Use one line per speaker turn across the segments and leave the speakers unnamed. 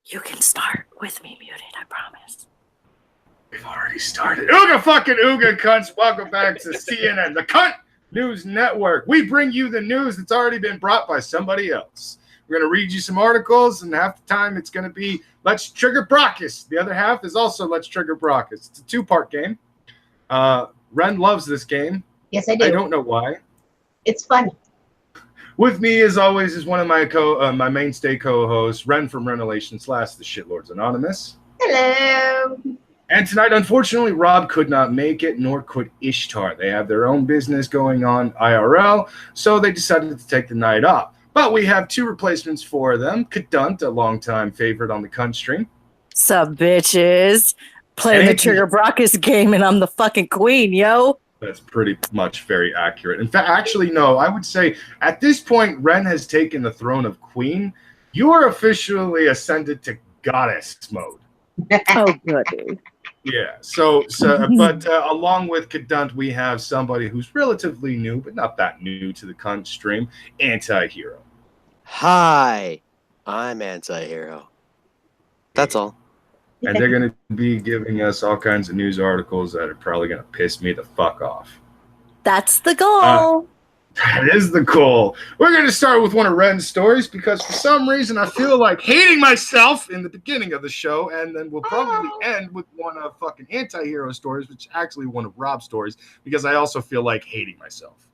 You can start with me muted, I promise.
We've already started. Ooga fucking ooga, cunts. Welcome back to CNN, the Cunt News Network. We bring you the news that's already been brought by somebody else. We're going to read you some articles, and half the time it's going to be Let's Trigger Brockus. The other half is also Let's Trigger Brockus. It's a two-part game. Ren loves this game.
Yes, I do.
I don't know why.
It's fun.
With me, as always, is one of my my mainstay co-hosts, Ren from Renelation / The Shitlords Anonymous.
Hello.
And tonight, unfortunately, Rob could not make it, nor could Ishtar. They have their own business going on IRL, so they decided to take the night off. But we have two replacements for them. Cunt, a longtime favorite on the Cunt stream.
Sup, bitches? Playing the Trigger Brockus game, and I'm the fucking queen, yo.
That's pretty much very accurate. In fact, actually, no, I would say at this point, Ren has taken the throne of queen. You are officially ascended to goddess mode.
Oh, goody.
Yeah, but along with Cunt, we have somebody who's relatively new, but not that new to the Cunt stream, Anti-Hero.
Hi, I'm Anti-Hero. That's all.
And they're going to be giving us all kinds of news articles that are probably going to piss me the fuck off.
That's the goal.
That is the goal. We're going to start with one of Ren's stories because for some reason I feel like hating myself in the beginning of the show, and then we'll probably end with one of fucking Anti-Hero stories, which is actually one of Rob's stories, because I also feel like hating myself.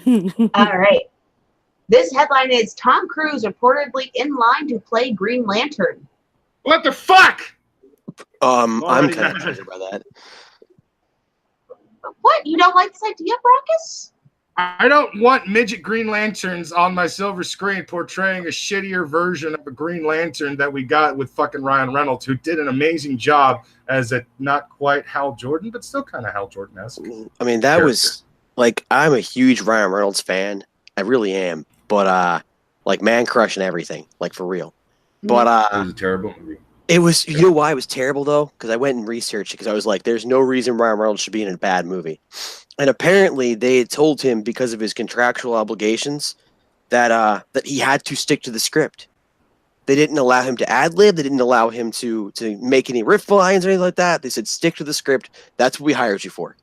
All right. This headline is Tom Cruise reportedly in line to play Green Lantern.
What the fuck?
I'm kind of triggered by that.
What? You don't like this idea, Brockus?
I don't want midget Green Lanterns on my silver screen portraying a shittier version of a Green Lantern that we got with fucking Ryan Reynolds, who did an amazing job as a not quite Hal Jordan, but still kind of Hal Jordan-esque.
I mean, that was like, I'm a huge Ryan Reynolds fan. I really am. But like Man Crush and everything, like for real. But
it was a terrible movie.
It was, you know why it was terrible though? Because I went and researched it because I was like, there's no reason Ryan Reynolds should be in a bad movie. And apparently they had told him because of his contractual obligations that he had to stick to the script. They didn't allow him to ad-lib. They didn't allow him to make any riff lines or anything like that. They said, stick to the script. That's what we hired you for.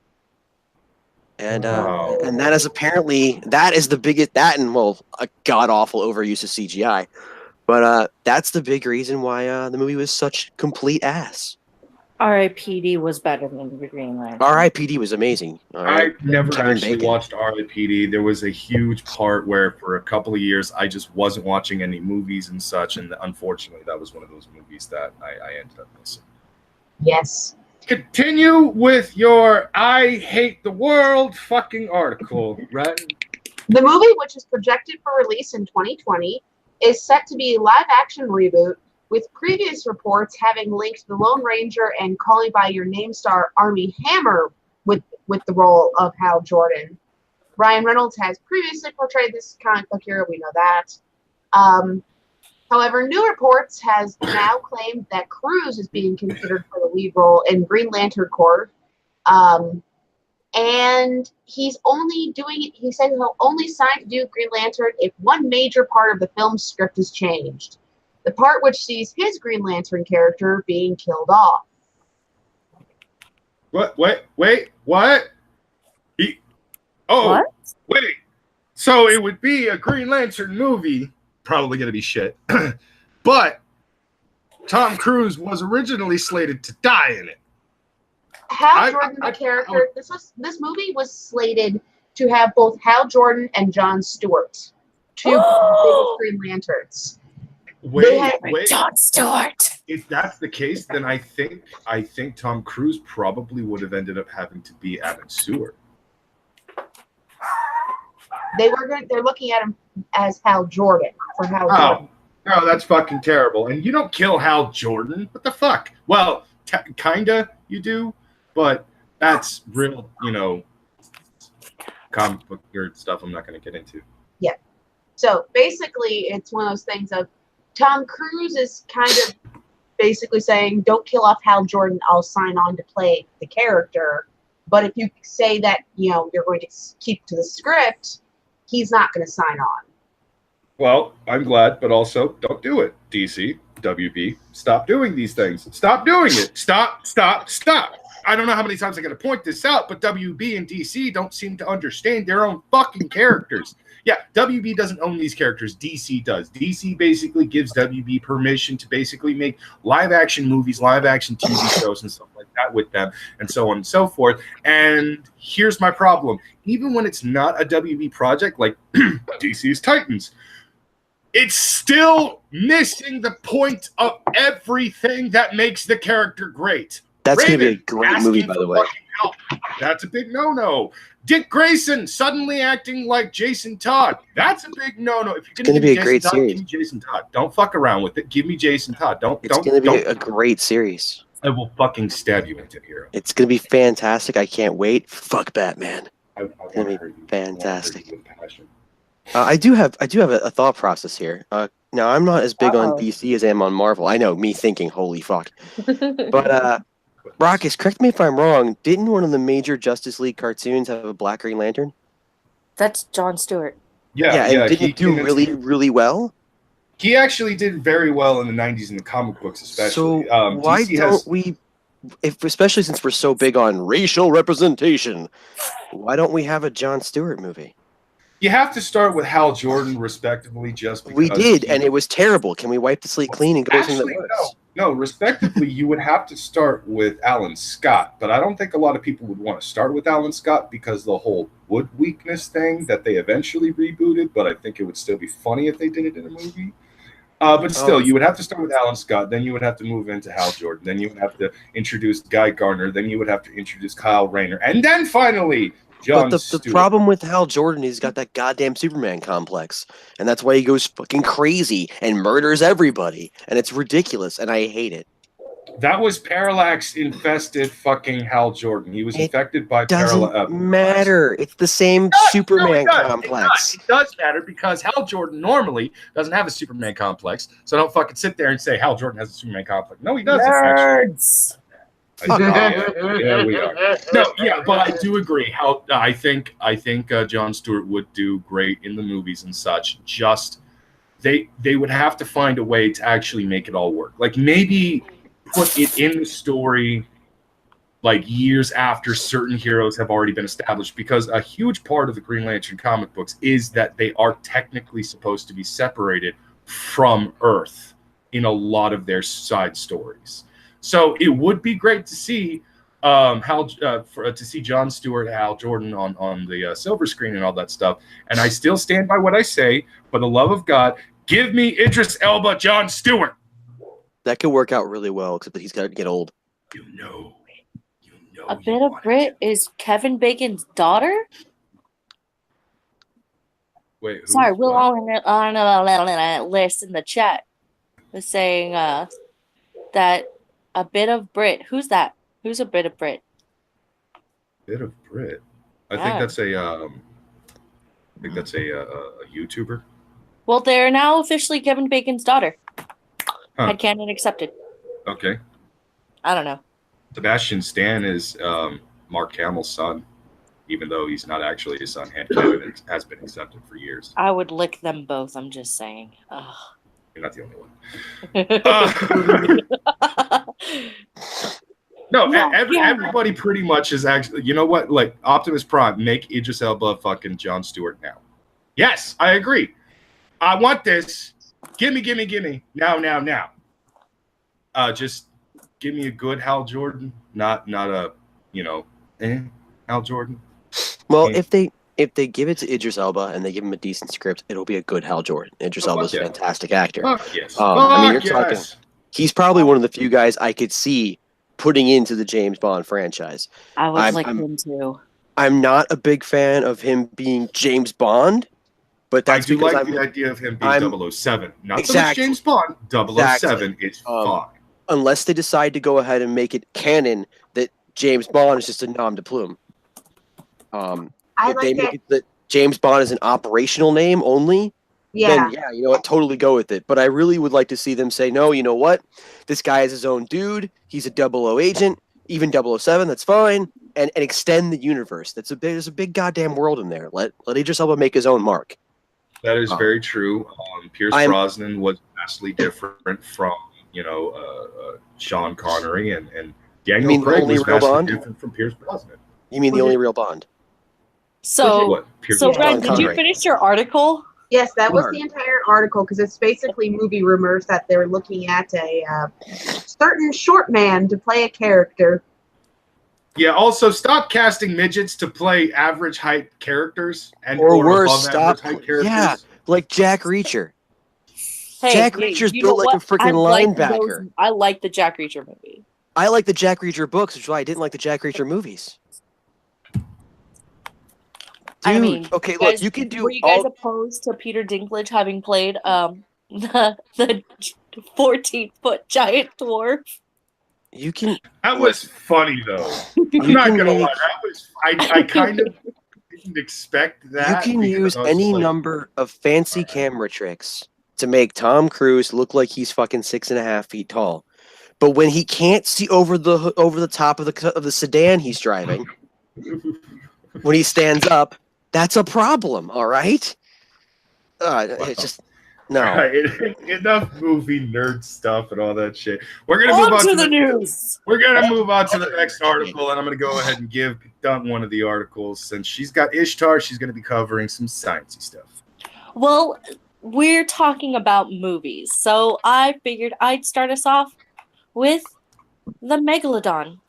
And and that is apparently, that is the biggest, that and, well, a god-awful overuse of CGI. But that's the big reason why the movie was such complete ass.
R.I.P.D. was better than the Green Lantern.
R.I.P.D. was amazing.
I never actually watched R.I.P.D. There was a huge part where for a couple of years I just wasn't watching any movies and such, and unfortunately that was one of those movies that I ended up missing.
Yes.
Continue with your I Hate the World fucking article, right?
The movie, which is projected for release in 2020, is set to be a live-action reboot, with previous reports having linked the Lone Ranger and Call Me By Your Name star Armie Hammer with the role of Hal Jordan. Ryan Reynolds has previously portrayed this comic book hero, we know that. However, new reports has now claimed that Cruise is being considered for the lead role in Green Lantern Corps. And he's only doing it, he said he'll only sign to do Green Lantern if one major part of the film's script is changed. The part which sees his Green Lantern character being killed off.
What? Wait, what?
What?
Wait. So it would be a Green Lantern movie, probably going to be shit, but Tom Cruise was originally slated to die in it.
Hal Jordan, the character, this movie was slated to have both Hal Jordan and John Stewart, two biggest Green Lanterns.
Wait,
John Stewart.
If that's the case, then I think Tom Cruise probably would have ended up having to be Adam Stewart.
They're looking at him as Hal Jordan for Hal Jordan.
No, that's fucking terrible. And you don't kill Hal Jordan. What the fuck? Well, kinda you do. But that's real, comic book nerd stuff I'm not going to get into.
Yeah. So basically, it's one of those things of Tom Cruise is kind of basically saying, don't kill off Hal Jordan, I'll sign on to play the character. But if you say that, you're going to keep to the script, he's not going to sign on.
Well, I'm glad, but also don't do it, DC. WB, stop doing these things. Stop doing it. Stop. I don't know how many times I got to point this out, but WB and DC don't seem to understand their own fucking characters. Yeah, WB doesn't own these characters. DC does. DC basically gives WB permission to basically make live-action movies, live-action TV shows, and stuff like that with them, and so on and so forth. And here's my problem. Even when it's not a WB project, like DC's Titans, it's still missing the point of everything that makes the character great.
That's going to be a great movie, by the way.
That's a big no-no. Dick Grayson suddenly acting like Jason Todd. That's a big no-no. If you're going to
be a great series.
Give me Jason Todd. Don't fuck around with it. Give me Jason Todd.
It's going to be a great series.
I will fucking stab you into here.
It's going to be fantastic. I can't wait. Fuck Batman. It's going to be fantastic. I do have a thought process here. Now, I'm not as big on DC as I am on Marvel. I know, me thinking, holy fuck. But, Rockus, correct me if I'm wrong, didn't one of the major Justice League cartoons have a Black Green Lantern?
That's Jon Stewart.
Yeah,
and did he do really, really well?
He actually did very well in the 90s in the comic books, especially.
So why don't we, especially since we're so big on racial representation, why don't we have a Jon Stewart movie?
You have to start with Hal Jordan, respectively, just because...
We did, and it was terrible. Can we wipe the slate clean and go with something that works?
No, respectively, you would have to start with Alan Scott, but I don't think a lot of people would want to start with Alan Scott because the whole wood weakness thing that they eventually rebooted, but I think it would still be funny if they did it in a movie. But still, you would have to start with Alan Scott, then you would have to move into Hal Jordan, then you would have to introduce Guy Gardner, then you would have to introduce Kyle Rayner, and then finally...
But the problem with Hal Jordan is he's got that goddamn Superman complex. And that's why he goes fucking crazy and murders everybody. And it's ridiculous, and I hate it.
That was Parallax-infested fucking Hal Jordan. He was infected by Parallax.
Doesn't matter. It's the same Superman complex.
It does matter because Hal Jordan normally doesn't have a Superman complex. So don't fucking sit there and say Hal Jordan has a Superman complex. No, he doesn't.
Nerds.
Yeah, we are. No, yeah, but I do agree. I think Jon Stewart would do great in the movies and such. Just they would have to find a way to actually make it all work. Like maybe put it in the story like years after certain heroes have already been established, because a huge part of the Green Lantern comic books is that they are technically supposed to be separated from Earth in a lot of their side stories. So it would be great to see to see Jon Stewart, Hal Jordan on the silver screen and all that stuff. And I still stand by what I say. For the love of God, give me Idris Elba, Jon Stewart.
That could work out really well, except that he's got to get old.
You know.
A bit of Brit is Kevin Bacon's daughter.
Wait.
Sorry, Will on a list in the chat was saying that. A bit of Brit. Who's that? Who's a bit of Brit?
Bit of Brit. I think that's a YouTuber.
Well, they're now officially Kevin Bacon's daughter.
Huh.
Headcanon accepted.
Okay.
I don't know.
Sebastian Stan is Mark Hamill's son, even though he's not actually his son. Headcanon has been accepted for years.
I would lick them both. I'm just saying. Ugh.
You're not the only one. No, everybody pretty much is actually. You know what? Like Optimus Prime, make Idris Elba fucking Jon Stewart now. Yes, I agree. I want this. Gimme. Now. Just give me a good Hal Jordan, not a Hal Jordan.
Well, if they give it to Idris Elba and they give him a decent script, it'll be a good Hal Jordan. Idris Elba's a fantastic actor.
Yes.
I mean, you're talking. He's probably one of the few guys I could see putting into the James Bond franchise.
I would like him too.
I'm not a big fan of him being James Bond, but that's because
the idea of him being 007. Not so much James Bond. 007 is fine.
Unless they decide to go ahead and make it canon that James Bond is just a nom de plume. If they make it that James Bond is an operational name only, then you know what, totally go with it. But I really would like to see them say, no, you know what? This guy is his own dude. He's a 00 agent, even 007, that's fine. And extend the universe. There's a big goddamn world in there. Let Idris Elba make his own mark.
That is very true. Pierce Brosnan was vastly different from Sean Connery and
You
Daniel
mean the
Craig
only
was
real
vastly
Bond?
different from Pierce Brosnan.
You mean the only real Bond?
So,
What? Pierce
so
Brosnan?
Ren, did you
Connery.
finish your article?
Yes, that was
Sure.
the entire article because it's basically movie rumors that they're looking at a certain short man to play a character.
Yeah. Also, stop casting midgets to play average height characters
Or worse,
above
stop.
average height characters.
Yeah, like Jack Reacher.
Hey,
Jack
hey,
Reacher's
you
built
know
like a
what?
freaking linebacker.
I like the Jack Reacher movie.
I like the Jack Reacher books, which is why I didn't like the Jack Reacher movies. Dude,
I mean,
okay,
guys,
look, you can do
were you guys
all.
opposed to Peter Dinklage having played the 14-foot giant dwarf?
You can.
That was funny though. I'm
You
not
can
gonna
make-
lie. That was I kind of didn't expect that.
You can
because
use
I was
any
like,
number of fancy camera tricks to make Tom Cruise look like he's fucking 6.5 feet tall. But when he can't see over the top of the sedan he's driving, when he stands up, that's a problem. All right. It's just no.
Right, enough movie nerd stuff and all that shit. We're gonna move on to
the news.
We're gonna move on to the next article, and I'm gonna go ahead and give Dunk one of the articles. Since she's got Ishtar, she's gonna be covering some sciencey stuff.
Well, we're talking about movies, so I figured I'd start us off with the Megalodon.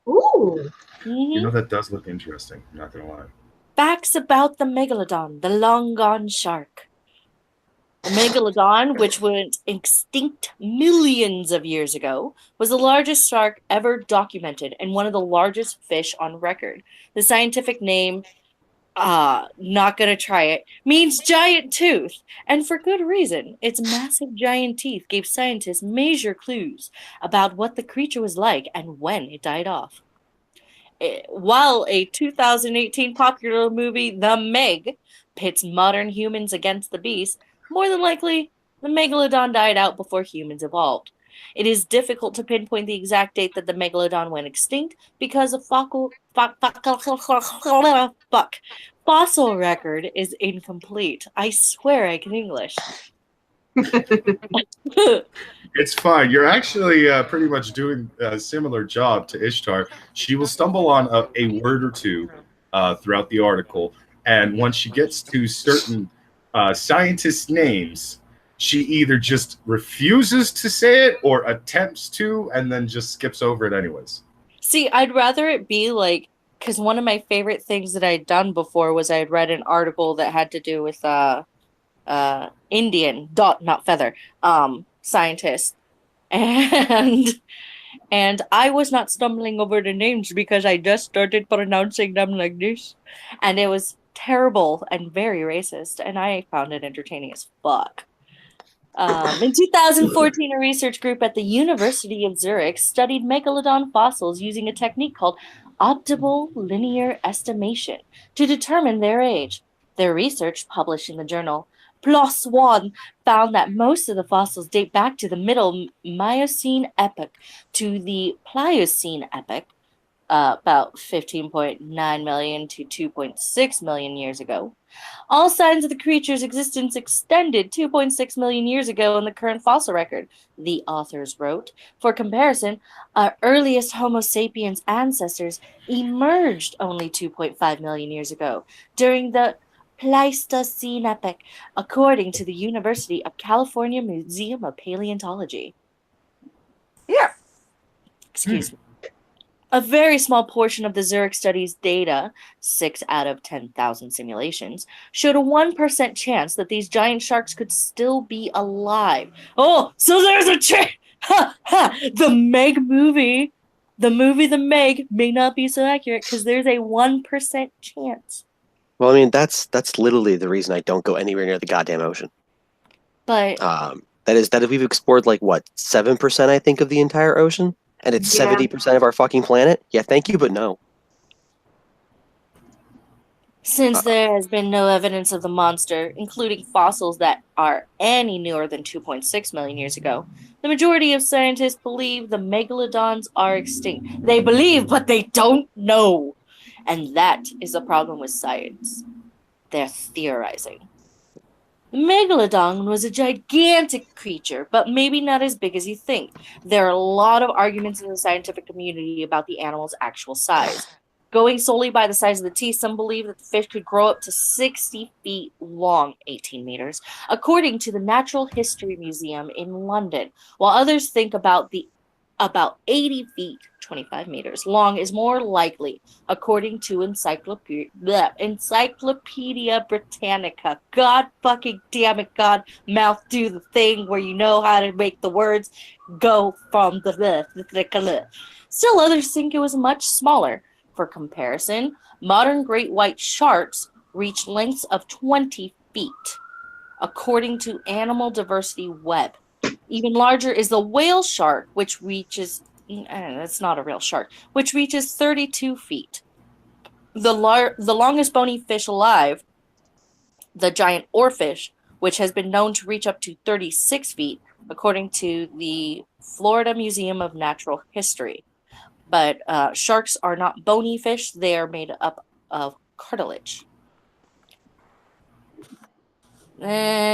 Ooh.
You know, that does look interesting. I'm not gonna lie.
Facts about the Megalodon, the long gone shark. The Megalodon, which went extinct millions of years ago, was the largest shark ever documented and one of the largest fish on record. The scientific name, not gonna try it, means giant tooth, and for good reason. Its massive giant teeth gave scientists major clues about what the creature was like and when it died off. While a 2018 popular movie, The Meg, pits modern humans against the beast, more than likely, the megalodon died out before humans evolved. It is difficult to pinpoint the exact date that the megalodon went extinct because a fossil record is incomplete. I swear I can English.
It's fine. You're actually pretty much doing a similar job to Ishtar. She will stumble on a word or two throughout the article, and once she gets to certain scientists' names, she either just refuses to say it or attempts to, and then just skips over it anyways.
See, I'd rather it be like, because one of my favorite things that I'd done before was I'd read an article that had to do with Indian not feather scientist, and I was not stumbling over the names because I just started pronouncing them like this, and it was terrible and very racist, and I found it entertaining as fuck. In 2014, a research group at the University of Zurich studied megalodon fossils using a technique called optimal linear estimation to determine their age. Their research, published in the journal PLOS ONE, found that most of the fossils date back to the Middle Miocene epoch to the Pliocene epoch, about 15.9 million to 2.6 million years ago. All signs of the creature's existence extended 2.6 million years ago in the current fossil record, the authors wrote. For comparison, our earliest Homo sapiens ancestors emerged only 2.5 million years ago, during the Pleistocene epoch, according to the University of California Museum of Paleontology.
Yeah.
Excuse me. A very small portion of the Zurich study's data, 6 out of 10,000 simulations, showed a 1% chance that these giant sharks could still be alive. Oh, so there's a chance! Ha ha! The Meg movie, The Meg, may not be so accurate because there's a 1% chance.
Well, I mean, that's literally the reason I don't go anywhere near the goddamn ocean.
But
that is we've explored like what 7%, I think, of the entire ocean. And it's 70% of our fucking planet? Yeah, thank you, but no.
Since there has been no evidence of the monster, including fossils that are any newer than 2.6 million years ago, the majority of scientists believe the megalodons are extinct. They believe, but they don't know. And that is the problem with science. They're theorizing. The megalodon was a gigantic creature, but maybe not as big as you think. There are a lot of arguments in the scientific community about the animal's actual size. Going solely by the size of the teeth, some believe that the fish could grow up to 60 feet long, 18 meters, according to the Natural History Museum in London, while others think about 80 feet, 25 meters long is more likely, according to Encyclopedia Britannica. God fucking damn it, God, mouth do the thing where you know how to make the words go from the. Still, others think it was much smaller. For comparison, modern great white sharks reach lengths of 20 feet, according to Animal Diversity Web. Even larger is the whale shark, which reaches, that's not a real shark, which reaches 32 feet. The longest bony fish alive, the giant oarfish, which has been known to reach up to 36 feet, according to the Florida Museum of Natural History. But sharks are not bony fish, they are made up of cartilage. Like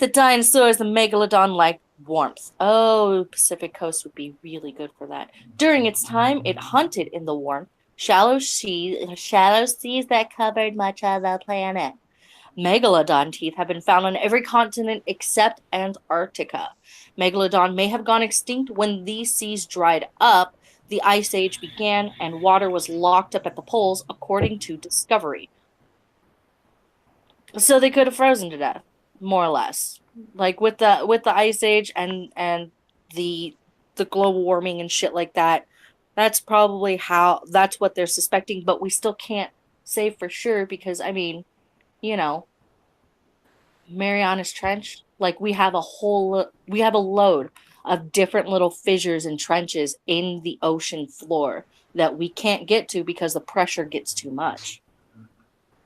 the dinosaurs, the megalodon liked warmth. Oh, Pacific Coast would be really good for that. During its time, it hunted in the warm, shallow seas that covered much of the planet. Megalodon teeth have been found on every continent except Antarctica. Megalodon may have gone extinct when these seas dried up, the Ice Age began, and water was locked up at the poles, according to Discovery. So they could have frozen to death, more or less. Like with the Ice Age and the global warming and shit like that. That's probably that's what they're suspecting, but we still can't say for sure because I mean, you know, Marianas Trench, like we have a load of different little fissures and trenches in the ocean floor that we can't get to because the pressure gets too much.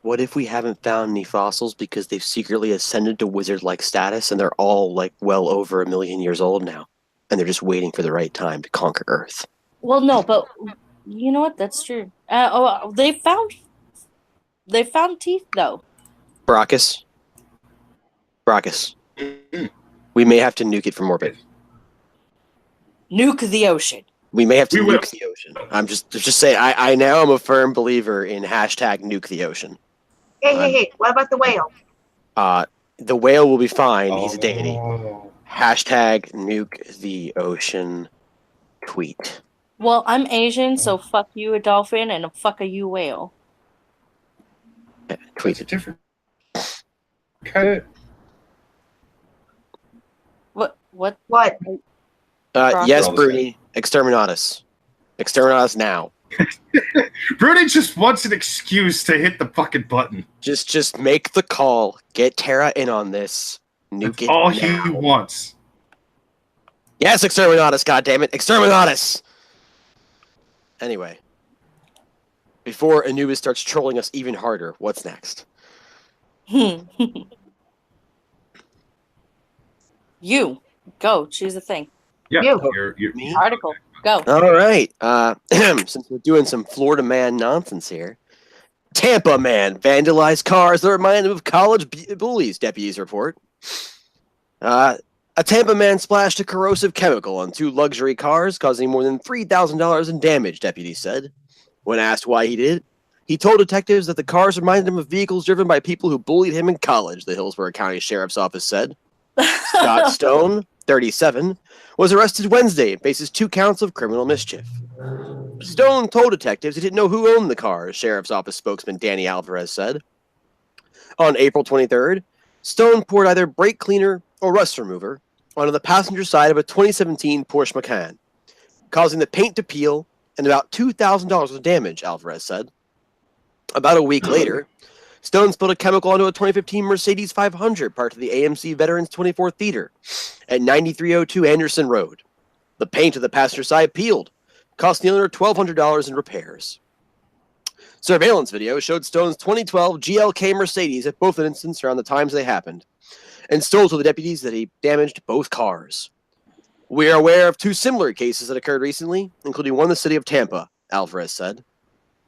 What if we haven't found any fossils because they've secretly ascended to wizard-like status and they're all like well over 1 million years old now, and they're just waiting for the right time to conquer Earth?
Well, no, but you know what? That's true. They found teeth though.
Brachus, we may have to nuke it from orbit.
Nuke the ocean.
We may have to nuke the ocean. I'm just saying. I now am a firm believer in hashtag nuke the ocean.
Hey! What about the whale?
The whale will be fine. He's a deity. Hashtag nuke the ocean. Tweet.
Well, I'm Asian, so fuck you, a dolphin, and fuck a you, whale.
Yeah, tweet it.
Different. Okay.
What?
Yes, Bruni. Exterminatus. Exterminatus now.
Bruni just wants an excuse to hit the fucking button.
Just make the call. Get Terra in on this. Nuke it
all
now.
he wants.
Yes, Exterminatus, goddammit. Exterminatus! Anyway. Before Anubis starts trolling us even harder, what's next?
You. Go. Choose a thing.
Yeah,
You.
Me?
Article. Go.
All right. Since we're doing some Florida man nonsense here, Tampa man vandalized cars that remind him of college bullies, deputies report. A Tampa man splashed a corrosive chemical on 2 luxury cars, causing more than $3,000 in damage, deputies said. When asked why he did it, he told detectives that the cars reminded him of vehicles driven by people who bullied him in college, the Hillsborough County Sheriff's Office said. Scott Stone, 37, was arrested Wednesday and faces 2 counts of criminal mischief. Stone told detectives he didn't know who owned the car, Sheriff's Office spokesman Danny Alvarez said. On April 23rd, Stone poured either brake cleaner or rust remover onto the passenger side of a 2017 Porsche Macan, causing the paint to peel and about $2,000 of damage, Alvarez said. About a week later, Stone spilled a chemical onto a 2015 Mercedes 500, part of the AMC Veterans 24 Theater, at 9302 Anderson Road. The paint of the passenger side peeled, costing the owner $1,200 in repairs. Surveillance video showed Stone's 2012 GLK Mercedes at both incidents around the times they happened, and Stone told the deputies that he damaged both cars. We are aware of 2 similar cases that occurred recently, including one in the city of Tampa, Alvarez said.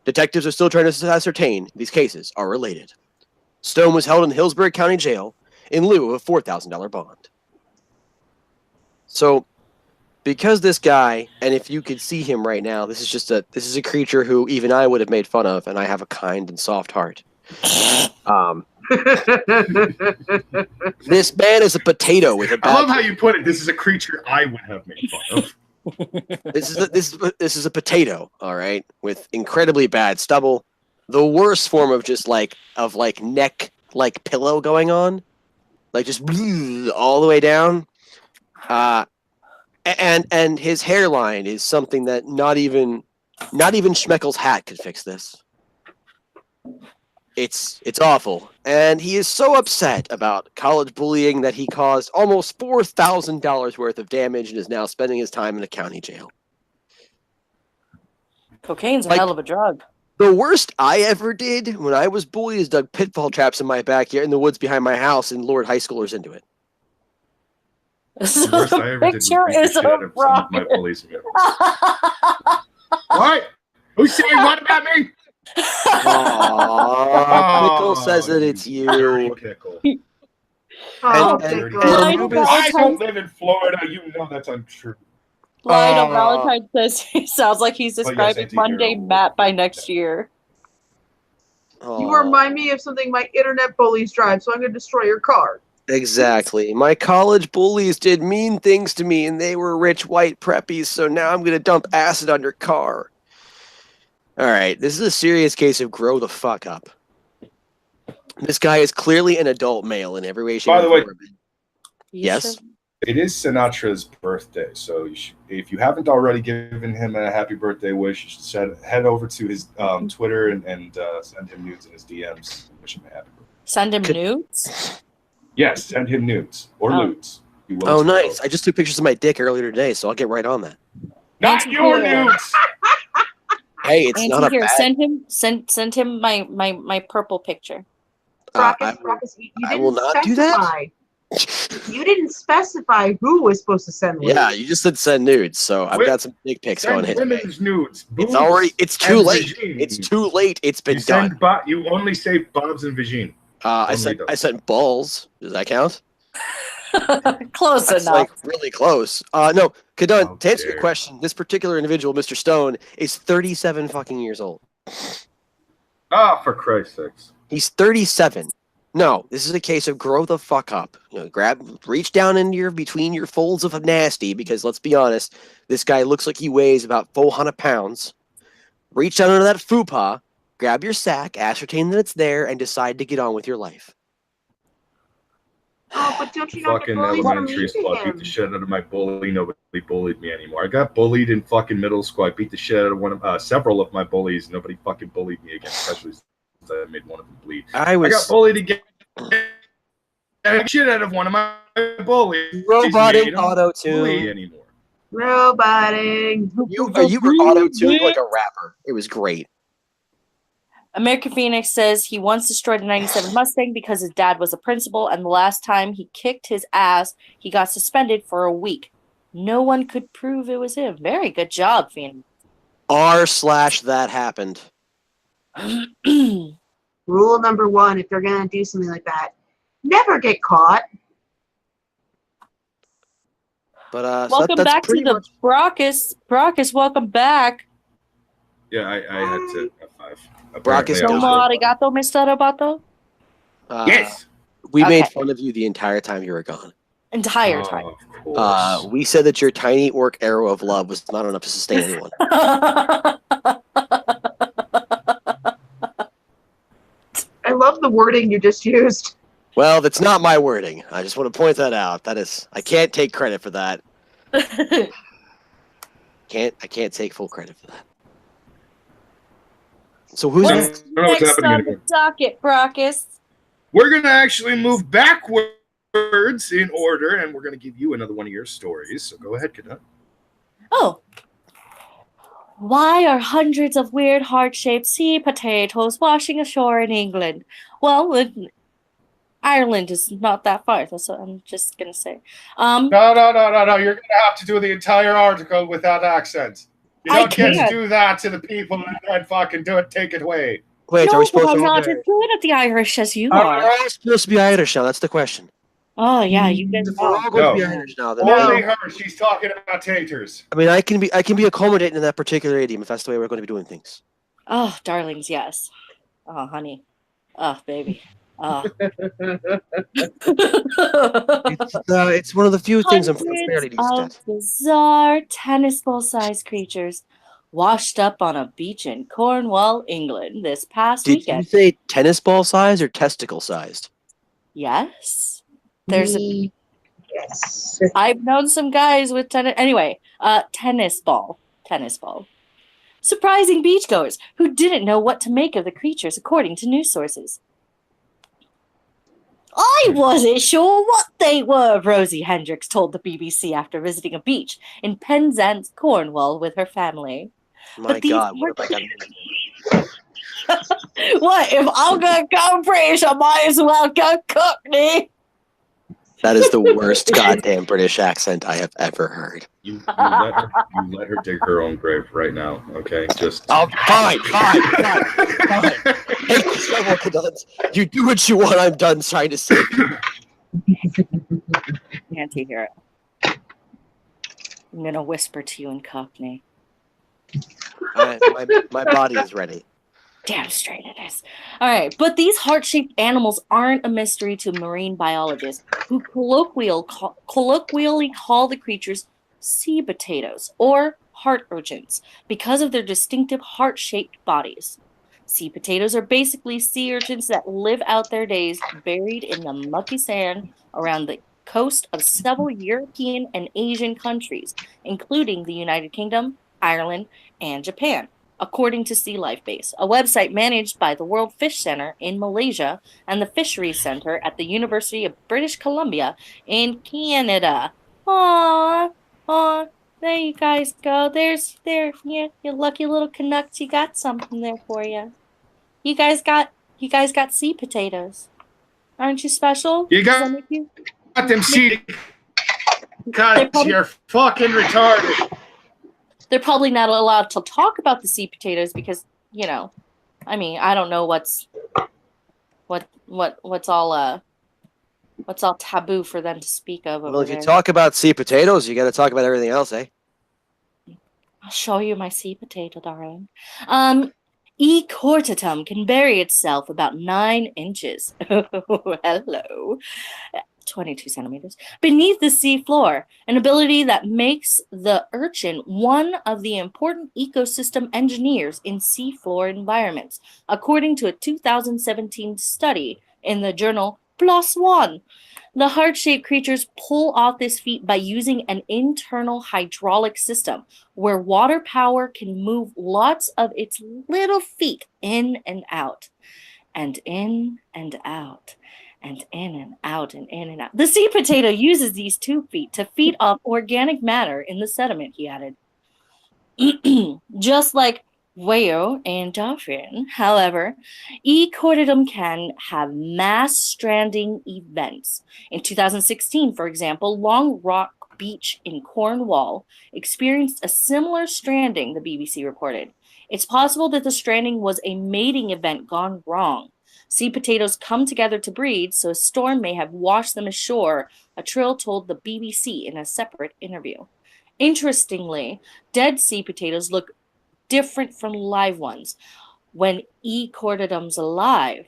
Detectives are still trying to ascertain these cases are related. Stone was held in Hillsborough County Jail in lieu of a $4,000 bond. So, because this guy, and if you could see him right now, this is a creature who even I would have made fun of, and I have a kind and soft heart. This man is a potato with a bad.
I love how you put it. This is a creature I would have made fun of.
This is a potato, all right, with incredibly bad stubble, the worst form of just neck pillow going on, like just all the way down. And his hairline is something that not even Schmeckel's hat could fix this. It's awful, and he is so upset about college bullying that he caused almost $4,000 worth of damage and is now spending his time in a county jail.
Cocaine's a hell of a drug.
The worst I ever did when I was bullied is dug pitfall traps in my backyard in the woods behind my house and lured high schoolers into it.
So
The worst I ever did was
picture
beat the
is
shit
a
out of some of my bullies. What? Who's saying what about me?
Pickle says that it's
Dirty
you.
Pickle.
Oh,
and-
Pickle.
I don't live in Florida. You know that's untrue.
Lionel Valentine says he sounds like he's
yes,
describing
anti-hero.
Monday Matt by next year.
You remind me of something my internet bullies drive, so I'm going to destroy your car.
Exactly. My college bullies did mean things to me, and they were rich white preppies, so now I'm going to dump acid on your car. All right, this is a serious case of grow the fuck up. This guy is clearly an adult male in every way, shape,
By the way,
form. Yes?
it is Sinatra's birthday, so if you haven't already given him a happy birthday wish, you should head over to his Twitter and send him nudes in his DMs and wish him a happy birthday.
Send him nudes?
Yes, send him nudes or nudes.
Oh, nice. I just took pictures of my dick earlier today, so I'll get right on that.
Not your nudes!
Hey, it's not a
here,
bad...
send him my purple picture.
Brockus, you
I
didn't
will not do that.
You didn't specify who was supposed to send nudes.
Yeah, you just said send nudes, so I've got some dick pics going his way.
Women's nudes.
It's too late. It's too late. It's been done.
You only say Bob's and Vagine.
I sent balls. Does that count?
Close
That's
enough.
like really close. No, Kadun, to answer your question, this particular individual, Mr. Stone, is 37 fucking years old.
Ah, for Christ's sakes.
He's 37. No, this is a case of grow the fuck up. Reach down in between your folds of nasty, because let's be honest, this guy looks like he weighs about 400 pounds. Reach down into that fupa, grab your sack, ascertain that it's there, and decide to get on with your life.
Oh, but don't you know
Fucking elementary school, I beat the shit out of my bully. Nobody bullied me anymore. I got bullied in fucking middle school. I beat the shit out of several of my bullies. Nobody fucking bullied me again, especially since I made one of them bleed. I got bullied again. Shit out of one of my bullies.
Roboting auto-tune
anymore.
Roboting.
You were auto-tuned like a rapper. It was great.
American Phoenix says he once destroyed a 97 Mustang because his dad was a principal, and the last time he kicked his ass, he got suspended for a week. No one could prove it was him. Very good job, Phoenix.
r/that happened.
Rule number 1, if they're going to do something like that, never get caught.
But
welcome back to the Brockus. Brockus, welcome back.
Yeah, I had to F5.
Brockus,
arigato, Mr. Roboto.
Yes.
We made fun of you the entire time you were gone.
Entire time.
Of course.
We said that your tiny orc arrow of love was not enough to sustain anyone.
I love the wording you just used.
Well, that's not my wording. I just want to point that out. That is, I can't take credit for that. I can't take full credit for that. So who's
next on the docket, Brockus?
We're going to actually move backwards in order, and we're going to give you another one of your stories. So go ahead, Kadun.
Oh. Why are hundreds of weird heart-shaped sea potatoes washing ashore in England? Well, Ireland is not that far. That's what I'm just going to say.
No. You're going to have to do the entire article without accents. You
I
don't get to
can't.
do that to the people and then fucking do it. Take it away.
Wait, are
No,
we
but
supposed
I'm
to?
not as good at the Irish as you
Are
are.
we all supposed to be Irish now? That's the question.
Oh yeah, you guys
If we're
are.
all going to be
No.
Irish now, then
Only her. She's talking about taters.
I mean, I can be accommodating in that particular idiom if that's the way we're going to be doing things.
Oh, darlings, yes. Oh, honey. Oh, baby. Oh.
It's one of the few things I'm
Hundreds
fairly decent
of
at.
bizarre tennis ball-sized creatures washed up on a beach in Cornwall, England this past
Did you
weekend.
say tennis ball sized or testicle sized?
Yes.
Yes.
I've known some guys with tennis ball. Tennis ball. Surprising beachgoers who didn't know what to make of the creatures, according to news sources. I wasn't sure what they were, Rosie Hendricks told the BBC after visiting a beach in Penzance, Cornwall with her family.
My God, what have I done?
What? If I'm gonna go British, I might as well go Cockney.
That is the worst goddamn British accent I have ever heard.
You let her dig her own grave right now. Okay, just.
Oh, fine. Take the shovel, Canutt. You do what you want. I'm done trying to save you.
Anti-hero. I'm gonna whisper to you in Cockney.
My body is ready.
Damn straight it is. All right, but these heart-shaped animals aren't a mystery to marine biologists, who colloquially call the creatures sea potatoes or heart urchins because of their distinctive heart-shaped bodies. Sea potatoes are basically sea urchins that live out their days buried in the mucky sand around the coast of several European and Asian countries, including the United Kingdom, Ireland, and Japan, according to Sea Life Base, a website managed by the World Fish Center in Malaysia and the Fisheries Center at the University of British Columbia in Canada. Aww, there you guys go. You lucky little Canucks. You got something there for you. You guys got sea potatoes. Aren't you special?
You
Does
got
that make you?
them sea cuts. You're fucking retarded.
They're probably not allowed to talk about the sea potatoes because, I mean, I don't know what's all taboo for them to speak of over
Well, if you
there.
talk about sea potatoes, you got to talk about everything else, eh?
I'll show you my sea potato, darling. E. cortatum can bury itself about 9 inches. Oh, hello. 22 centimeters beneath the sea floor, an ability that makes the urchin one of the important ecosystem engineers in seafloor environments, according to a 2017 study in the journal PLOS ONE. The heart-shaped creatures pull off this feat by using an internal hydraulic system where water power can move lots of its little feet in and out, and in and out, and in and out, and in and out. The sea potato uses these 2 feet to feed off organic matter in the sediment, he added. Just like whale and dolphin, however, E. cordatum can have mass stranding events. In 2016, for example, Long Rock Beach in Cornwall experienced a similar stranding, the BBC reported. It's possible that the stranding was a mating event gone wrong. Sea potatoes come together to breed, so a storm may have washed them ashore, a Trill told the BBC in a separate interview. Interestingly, dead sea potatoes look different from live ones. When E. cordatum's alive,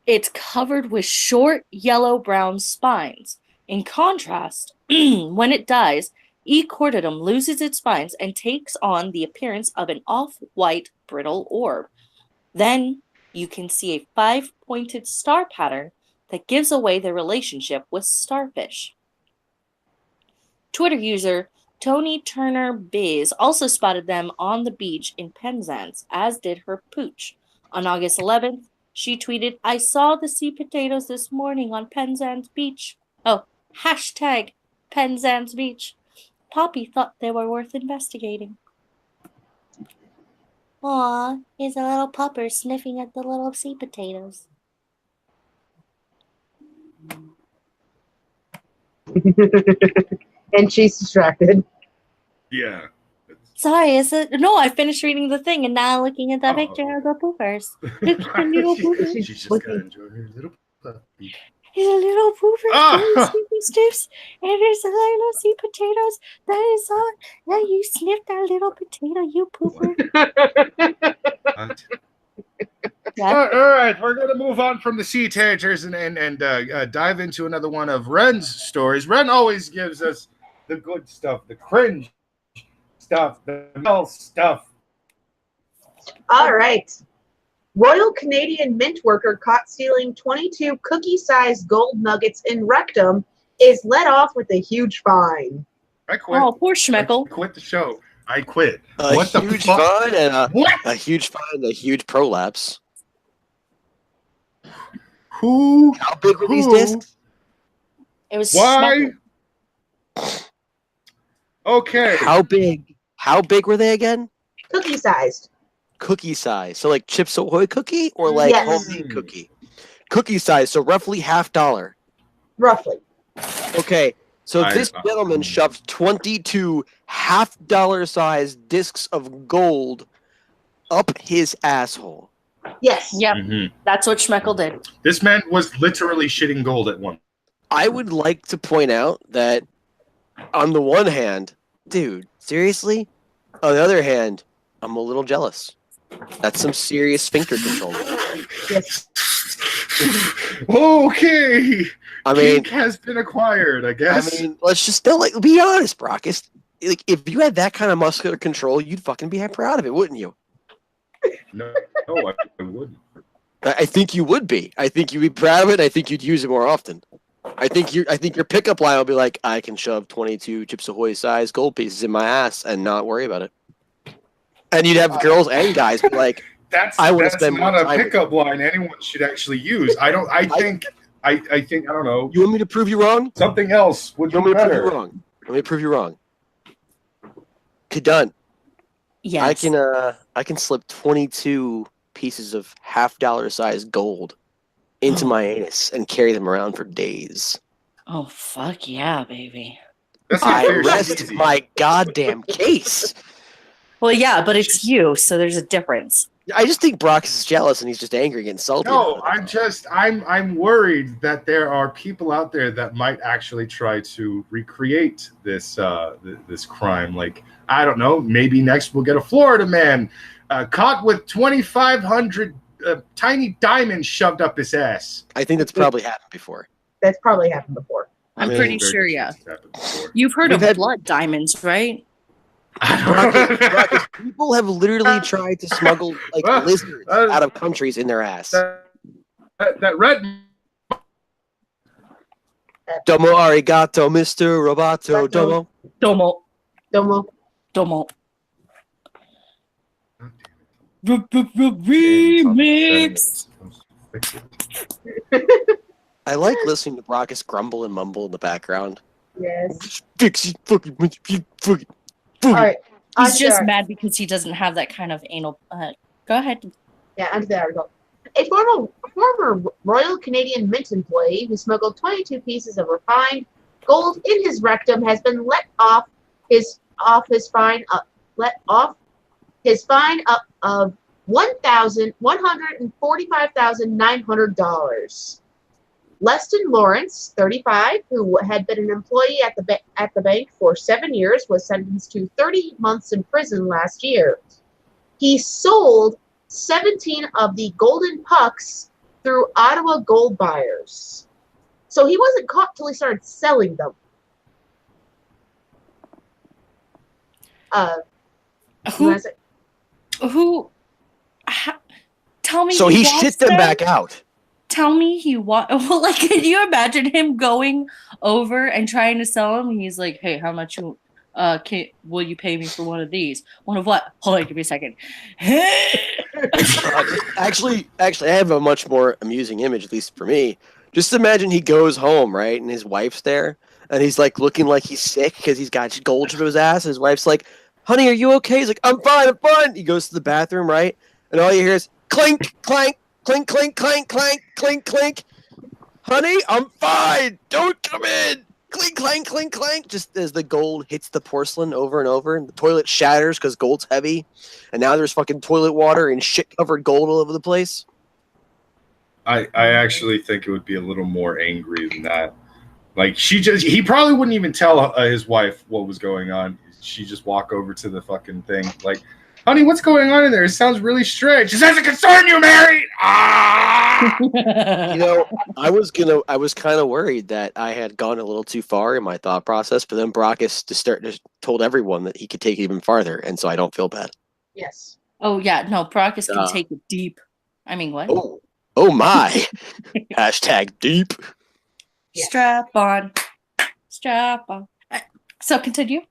it's covered with short yellow-brown spines. In contrast, when it dies, E. cordatum loses its spines and takes on the appearance of an off-white brittle orb. Then you can see a 5-pointed star pattern that gives away their relationship with starfish. Twitter user Tony Turner Biz also spotted them on the beach in Penzance, as did her pooch. On August 11th, she tweeted, "I saw the sea potatoes this morning on Penzance Beach." Oh, hashtag Penzance Beach. Poppy thought they were worth investigating. Aw, here's a little pupper sniffing at the little sea potatoes.
And she's distracted.
Yeah.
Sorry, is it? No, I finished reading the thing and now looking at the
Oh.
picture of the poopers. Look at the little poopers.
She just got to enjoy her little puppy.
He's a little pooper,
Ah!
snippy sniffs, and there's a little sweet potatoes. That is all. Yeah, you sniff that little potato, you pooper.
What?
Yeah.
All right, we're going to move on from the sea taters and dive into another one of Ren's stories. Ren always gives us the good stuff, the cringe stuff, the real stuff.
All right. Royal Canadian Mint worker caught stealing 22 cookie-sized gold nuggets in rectum is let off with a huge fine.
I quit.
Oh, poor Schmeckle.
I quit the show. I quit.
A
What the
huge
fuck?
fine and
What?
a huge fine and a huge prolapse.
Who?
How big were these
Who?
discs?
It was
Why?
Schmeckle.
Okay.
How big? How big were they again?
Cookie-sized.
Cookie size. So like Chips Ahoy cookie or like
Yes.
homemade cookie? Cookie size. So roughly $50.
Roughly.
Okay. So this
I-
gentleman shoved 22 $half sized discs of gold up his asshole.
Yes.
Yep,
Mhm.
that's what Schmeckle did.
This man was literally shitting gold at one.
I would like to point out that on the one hand, dude, seriously? On the other hand, I'm a little jealous. That's some serious sphincter control.
Yes.
Okay.
I mean,
Kink has been acquired, I guess.
let's just be honest, Brock. It's, like, if you had that kind of muscular control, you'd fucking be proud of it, wouldn't you?
No, I wouldn't.
I think you would be. I think you'd be proud of it. I think you'd use it more often. I think your pickup line will be like, I can shove 22 Chips Ahoy size gold pieces in my ass and not worry about it. And you'd have girls and guys be like,
That's
I wanna
that's
spend more
not a
time with
pickup line anyone should actually use. I think I don't know.
"You want me to prove you wrong?
Something else would
You
be
want me to prove you
better.
wrong? Let me prove you wrong." Okay, done.
Yes.
I can slip 22 pieces of $half size gold into my anus and carry them around for days.
Oh, fuck yeah, baby.
That's not
I
fair.
rest
Easy.
my goddamn case.
Well, yeah, but it's you, so there's a difference.
I just think Brock is jealous and he's just angry and salty.
No,
about it.
I'm worried that there are people out there that might actually try to recreate this this crime. Like, I don't know, maybe next we'll get a Florida man caught with 2,500 tiny diamonds shoved up his ass.
I think that's probably happened before.
That's probably happened before.
I'm
mean,
pretty
Very
sure,
good
yeah.
chance it's happened before.
You've heard
We've
of
had-
blood diamonds, right?
Brock, people have literally tried to smuggle like lizards out of countries in their ass.
that red
Domo arigato, Mr. Roboto. Domo.
Domo.
Domo.
Domo.
remix.
I like listening to Brockus grumble and mumble in the background.
Yes.
Fix it, fucking, fucking.
All right.
He's
onto
just
the-
mad because he doesn't have that kind of anal. Go ahead.
Yeah, onto the article. A former Royal Canadian Mint employee who smuggled 22 pieces of refined gold in his rectum has been let off his fine of $145,900. Leston Lawrence, 35, who had been an employee at the bank for 7 years, was sentenced to 30 months in prison last year. He sold 17 of the golden pucks through Ottawa gold buyers. So he wasn't caught till he started selling them.
Who? Tell me.
So he
wants
shit them back out.
Tell me he want. Well, like, can you imagine him going over and trying to sell them? And he's like, "Hey, how much you will you pay me for one of these? One of what? Hold on, give me a second."
Actually, I have a much more amusing image, at least for me. Just imagine he goes home, right, and his wife's there, and he's like looking like he's sick because he's got gold to his ass. And his wife's like, "Honey, are you okay?" He's like, "I'm fine, I'm fine." He goes to the bathroom, right, and all you hear is clink, clank, clink, clink, clank, clank, clink, clink. "Honey, I'm fine. Don't come in." clink, clank, clink, clank, just as the gold hits the porcelain over and over, and the toilet shatters because gold's heavy, and now there's fucking toilet water and shit-covered gold all over the place.
I actually think it would be a little more angry than that. Like, he probably wouldn't even tell his wife what was going on. She just walk over to the fucking thing, like, honey, what's going on in there? It sounds really strange. It doesn't concern you, Mary. Ah!
You know, I was kind of worried that I had gone a little too far in my thought process, but then Brockus just told everyone that he could take it even farther, and so I don't feel bad.
Yes.
Oh yeah, no, Brockus can take it deep. I mean, what?
Oh my! Hashtag deep.
Yes.
Strap on. So continue.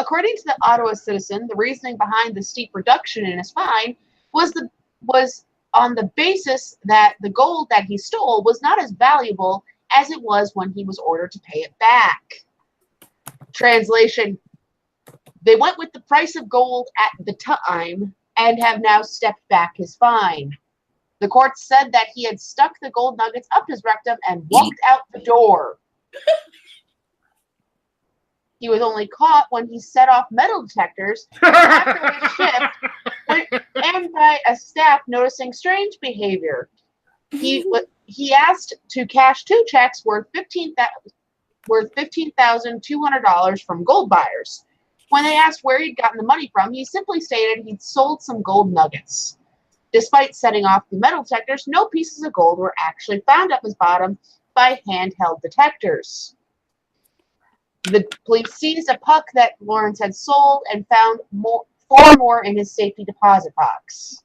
According to the Ottawa Citizen, the reasoning behind the steep reduction in his fine was on the basis that the gold that he stole was not as valuable as it was when he was ordered to pay it back. Translation: they went with the price of gold at the time and have now stepped back his fine. The court said that he had stuck the gold nuggets up his rectum and walked out the door. He was only caught when he set off metal detectors after his shift and by a staff noticing strange behavior. He asked to cash 2 checks worth $15,200 from gold buyers. When they asked where he'd gotten the money from, he simply stated he'd sold some gold nuggets. Despite setting off the metal detectors, no pieces of gold were actually found up his bottom by handheld detectors. The police seized a puck that Lawrence had sold and found 4 more in his safety deposit box.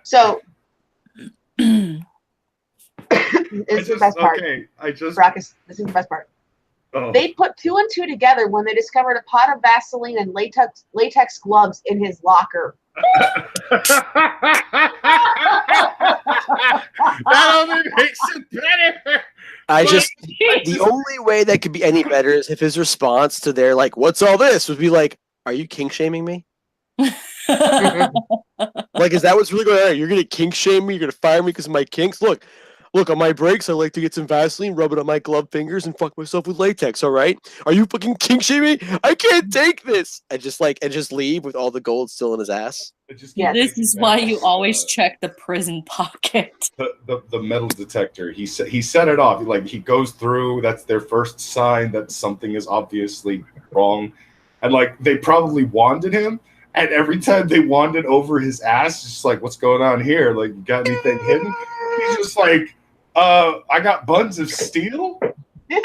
So, this is the best part.
Okay,
Brockus, this is the best part.
Oh.
They put 2 and 2 together when they discovered a pot of Vaseline and latex gloves in his locker.
That only makes it better.
The only way that could be any better is if his response to their, like, what's all this, would be like, are you kink shaming me? Like, is that what's really going on? You're going to kink shame me? You're going to fire me because of my kinks? Look, on my breaks, I like to get some Vaseline, rub it on my glove fingers, and fuck myself with latex, all right? Are you fucking kink shaming me? I can't take this! And just leave with all the gold still in his ass.
This is why you always check the prison pocket.
The metal detector, he set it off. Like, he goes through, that's their first sign that something is obviously wrong. And, like, they probably wanded him. And every time they wanded over his ass, just like, what's going on here? Like, you got anything hidden? He's just like, I got buns of steel.
I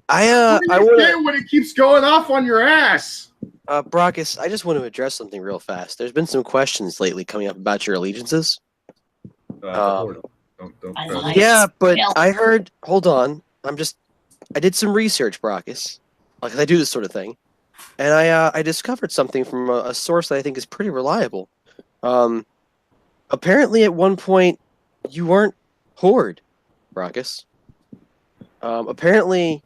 want
when it keeps going off on your ass.
Brockus, I just want to address something real fast. There's been some questions lately coming up about your allegiances.
Don't
Yeah, but I heard. Hold on, I did some research, Brockus. Like, I do this sort of thing, and I discovered something from a source that I think is pretty reliable. Apparently, at one point, you weren't Horde, Brockus. Apparently,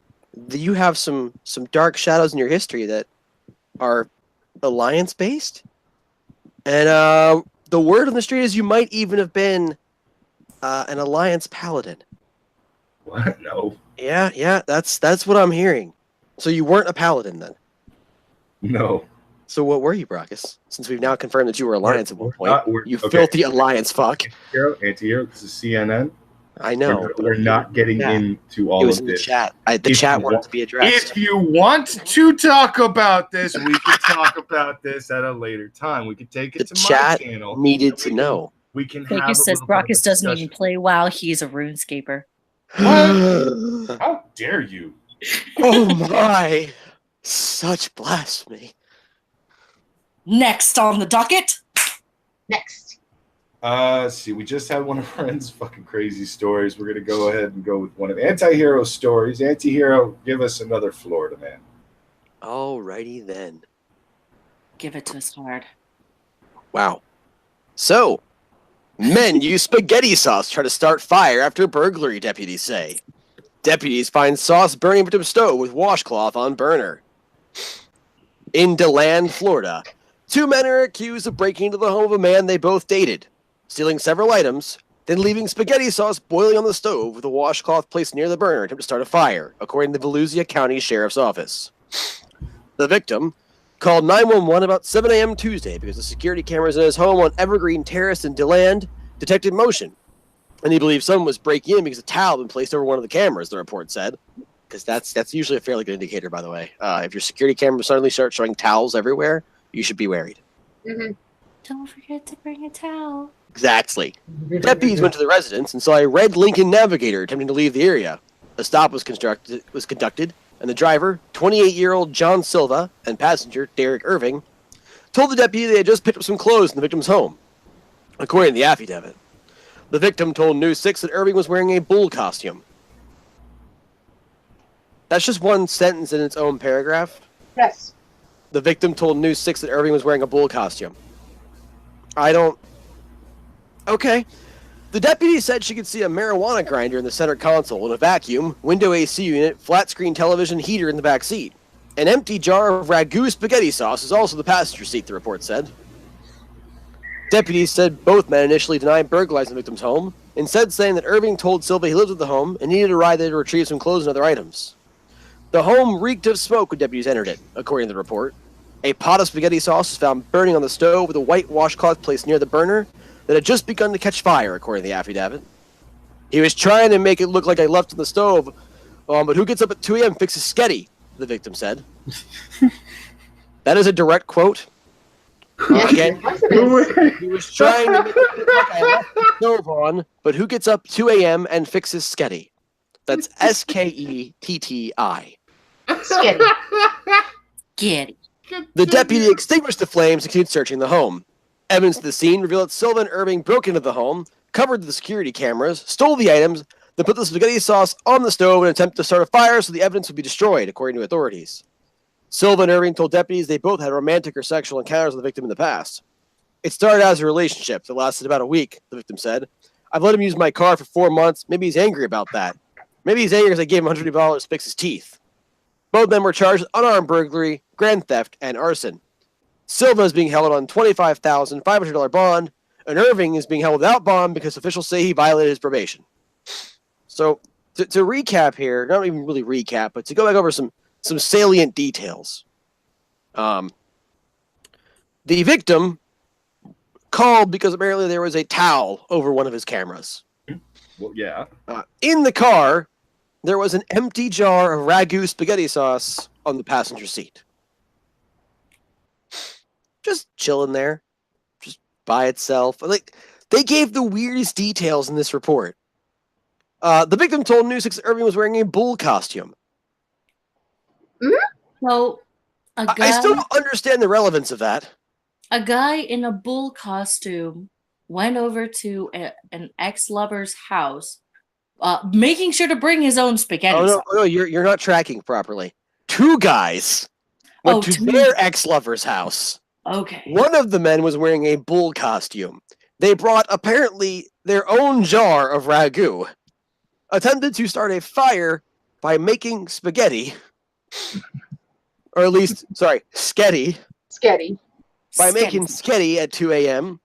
you have some dark shadows in your history that are alliance-based. And the word on the street is you might even have been an alliance paladin.
What? No.
Yeah, that's what I'm hearing. So you weren't a paladin then?
No.
So what were you, Brockus? Since we've now confirmed that you were alliance at one point. You
okay.
filthy alliance fuck.
Anti-hero, this is CNN.
I know.
We're not getting into all of this.
Chat. The chat wanted to be addressed.
If you want to talk about this, we can talk about this at a later time. We can take it to my channel.
Needed to know.
We can
Thank
have
you, says Brockus doesn't even play WoW. He's a RuneScaper.
What? How dare you?
Oh my. Such blasphemy.
Next on the docket.
Next.
Let's see. We just had one of Ren's fucking crazy stories. We're gonna go ahead and go with one of Anti-Hero stories. Anti-Hero, give us another Florida man.
Alrighty then.
Give it to us hard.
Wow. So, men use spaghetti sauce to try to start fire after burglary, deputies say. Deputies find sauce burning into stove with washcloth on burner. In DeLand, Florida, 2 men are accused of breaking into the home of a man they both dated, stealing several items, then leaving spaghetti sauce boiling on the stove with a washcloth placed near the burner attempt to start a fire, according to the Volusia County Sheriff's Office. The victim called 911 about 7 a.m. Tuesday because the security cameras in his home on Evergreen Terrace in DeLand detected motion. And he believes someone was breaking in because a towel had been placed over one of the cameras, the report said. Because that's usually a fairly good indicator, by the way. If your security camera suddenly starts showing towels everywhere, you should be worried.
Mm-hmm.
Don't forget to bring a towel.
Exactly. Deputies went to the residence and saw a red Lincoln Navigator attempting to leave the area. A stop was conducted, and the driver, 28-year-old John Silva, and passenger, Derek Irving, told the deputy they had just picked up some clothes in the victim's home. According to the affidavit, the victim told News 6 that Irving was wearing a bull costume. That's just one sentence in its own paragraph.
Yes.
The victim told News 6 that Irving was wearing a bull costume. Okay. The deputy said she could see a marijuana grinder in the center console and a vacuum, window AC unit, flat screen television, heater in the back seat. An empty jar of ragu spaghetti sauce is also the passenger seat, the report said. Deputies said both men initially denied burglarizing the victim's home, instead saying that Irving told Silva he lived at the home and needed a ride there to retrieve some clothes and other items. The home reeked of smoke when deputies entered it, according to the report. A pot of spaghetti sauce was found burning on the stove with a white washcloth placed near the burner that had just begun to catch fire, according to the affidavit. He was trying to make it look like I left on the stove, but who gets up at 2 a.m. and fixes sketty, the victim said. That is a direct quote. Again, he was trying to make it look like I left the stove on, but who gets up 2 a.m. and fixes sketty? That's Sketti.
Sketty.
Get
The deputy extinguished the flames and continued searching the home. Evidence of the scene revealed that Silva and Irving broke into the home, covered the security cameras, stole the items, then put the spaghetti sauce on the stove in an attempt to start a fire so the evidence would be destroyed, according to authorities. Silva and Irving told deputies they both had romantic or sexual encounters with the victim in the past. It started as a relationship that lasted about a week, the victim said. I've let him use my car for 4 months. Maybe he's angry about that. Maybe he's angry because I gave him $100 to fix his teeth. Both men were charged with unarmed burglary, grand theft, and arson. Silva is being held on $25,500 bond, and Irving is being held without bond because officials say he violated his probation. So, to recap here, not even really recap, but to go back over some salient details. The victim called because apparently there was a towel over one of his cameras.
Well, yeah.
In the car, there was an empty jar of ragu spaghetti sauce on the passenger seat. Just chilling there, just by itself. Like, they gave the weirdest details in this report. The victim told News 6 Irving was wearing a bull costume.
So,
I still don't understand the relevance of that.
a guy in a bull costume went over to an ex-lover's house, making sure to bring his own spaghetti
Oh,
sauce.
no, you're not tracking properly. Two guys went to their ex-lover's house.
Okay.
One of the men was wearing a bull costume. They brought, apparently, their own jar of ragu, attempted to start a fire by making spaghetti, or at least, sorry, sketty,
Sketty.
by making sketty at 2 a.m.,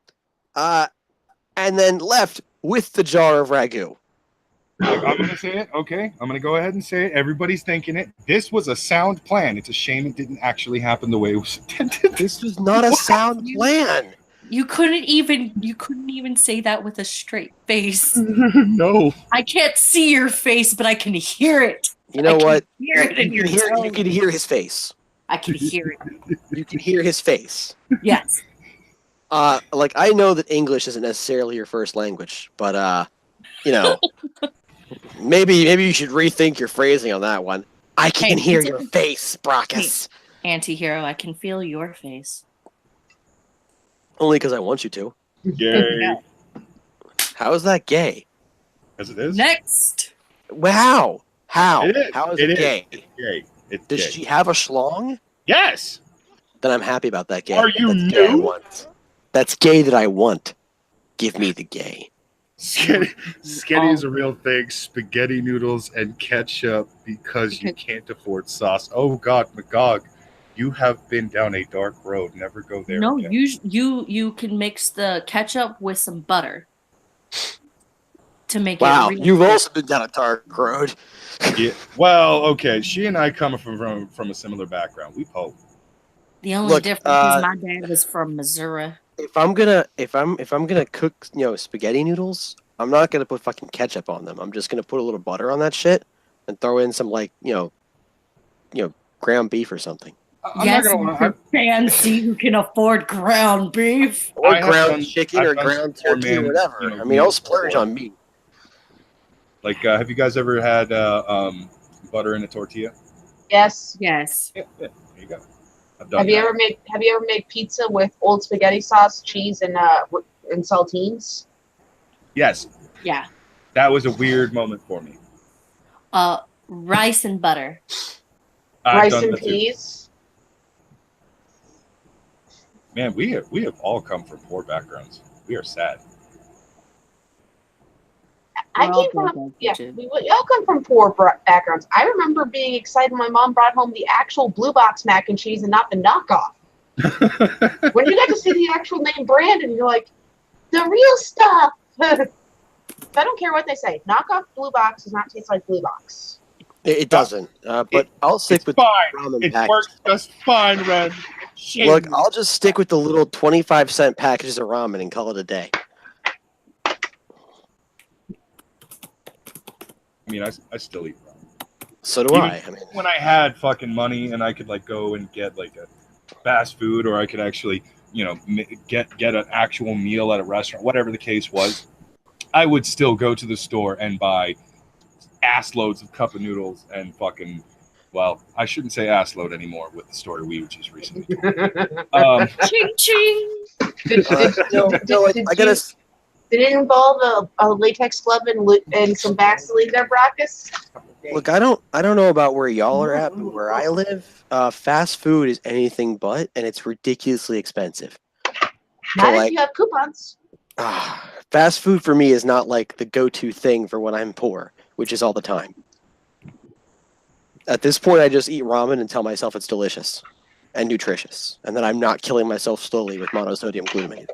and then left with the jar of ragu.
I'm going to say it. Okay. I'm going to go ahead and say it. Everybody's thinking it. This was a sound plan. It's a shame it didn't actually happen the way it was intended.
This was not a sound plan.
You couldn't even say that with a straight face.
No.
I can't see your face, but I can hear it.
You know what?
Hear it in your tone.
You can hear his face.
I can hear it.
You can hear his face.
Yes.
Like, I know that English isn't necessarily your first language, but you know, maybe you should rethink your phrasing on that one. I can hear your face, Brockus.
Anti-hero, I can feel your face.
Only because I want you to.
Gay.
How is that gay?
As it is.
Next.
Wow. How?
It is.
How is it gay?
Gay. It's
Does
gay.
she have a schlong?
Yes.
Then I'm happy about that gay.
Are you
That's gay I
new?
want. That's gay that I want. Give me the gay.
Sketty is a real thing. Spaghetti noodles and ketchup because you can't afford sauce. Oh God, Magog, you have been down a dark road. Never go there.
No,
again.
you can mix the ketchup with some butter. to make it
Wow,
real.
you've also been down a dark road.
Yeah. Well, okay. She and I come from a similar background. We Pope.
The only
Look,
difference is my dad was from Missouri.
if I'm gonna cook, spaghetti noodles, I'm not gonna put fucking ketchup on them. I'm just gonna put a little butter on that shit and throw in some ground beef or something.
I'm
Yes,
not gonna lie.
Mr. Fancy who can afford ground beef.
Or
I have
ground
done-
chicken
I've
or
done
ground
some
turkey or
man,
whatever.
you know,
I mean, I'll
meals
splurge
before.
on meat.
Like, have you guys ever had butter in a tortilla?
Yes.
Yes.
Yeah, there you go. I've done
Have you
that.
ever made pizza with old spaghetti sauce, cheese, and saltines?
Yes,
Yeah.
that was a weird moment for me.
Rice and butter.
I've
Rice
done
and
that too.
peas.
Man, we have all come from poor backgrounds. We are sad.
I
We're all
came from
broke,
yeah.
bitches.
We all come from poor backgrounds. I remember being excited when my mom brought home the actual blue box mac and cheese and not the knockoff. When you got to see the actual name brand and you're like, the real stuff. I don't care what they say. Knockoff blue box does not taste like blue box.
It doesn't. But I'll stick
It's
with
fine.
ramen
It
package.
works just fine, Red.
Look, I'll just stick with the little 25-cent packages of ramen and call it a day.
I mean, I still eat ramen.
So do I. I mean,
When I had fucking money and I could like go and get like a fast food, or I could actually, get an actual meal at a restaurant, whatever the case was, I would still go to the store and buy ass loads of cup of noodles and fucking. Well, I shouldn't say ass load anymore with the story we just recently told.
Ching ching.
Did it involve a latex glove and some Vaseline there, Brackus?
look, I don't know about where y'all are at, but where I live, fast food is anything but, and it's ridiculously expensive.
Not
like-
if you have coupons.
Fast food for me is not like the go-to thing for when I'm poor, which is all the time. At this point, I just eat ramen and tell myself it's delicious and nutritious, and that I'm not killing myself slowly with monosodium glutamate.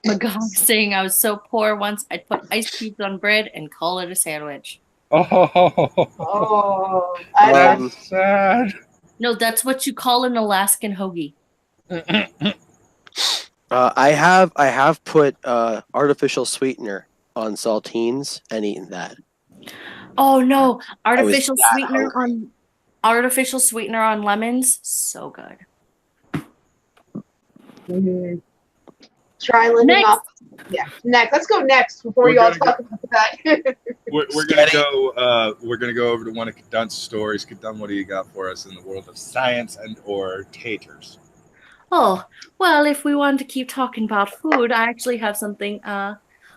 McGon saying I was so poor once I'd put ice cubes on bread and call it a sandwich.
Oh,
That's sad.
No, that's what you call an Alaskan hoagie.
I have put artificial sweetener on saltines and eaten that.
Oh no,
that
artificial sweetener on lemons, so good.
Try living
Next.
off. Yeah, next. Let's go next before
We're
you all
gonna
talk about that.
We're gonna go. We're gonna go over to one of Cunt's stories. Cunt, what do you got for us in the world of science and or taters?
Oh, well, if we want to keep talking about food, I actually have something.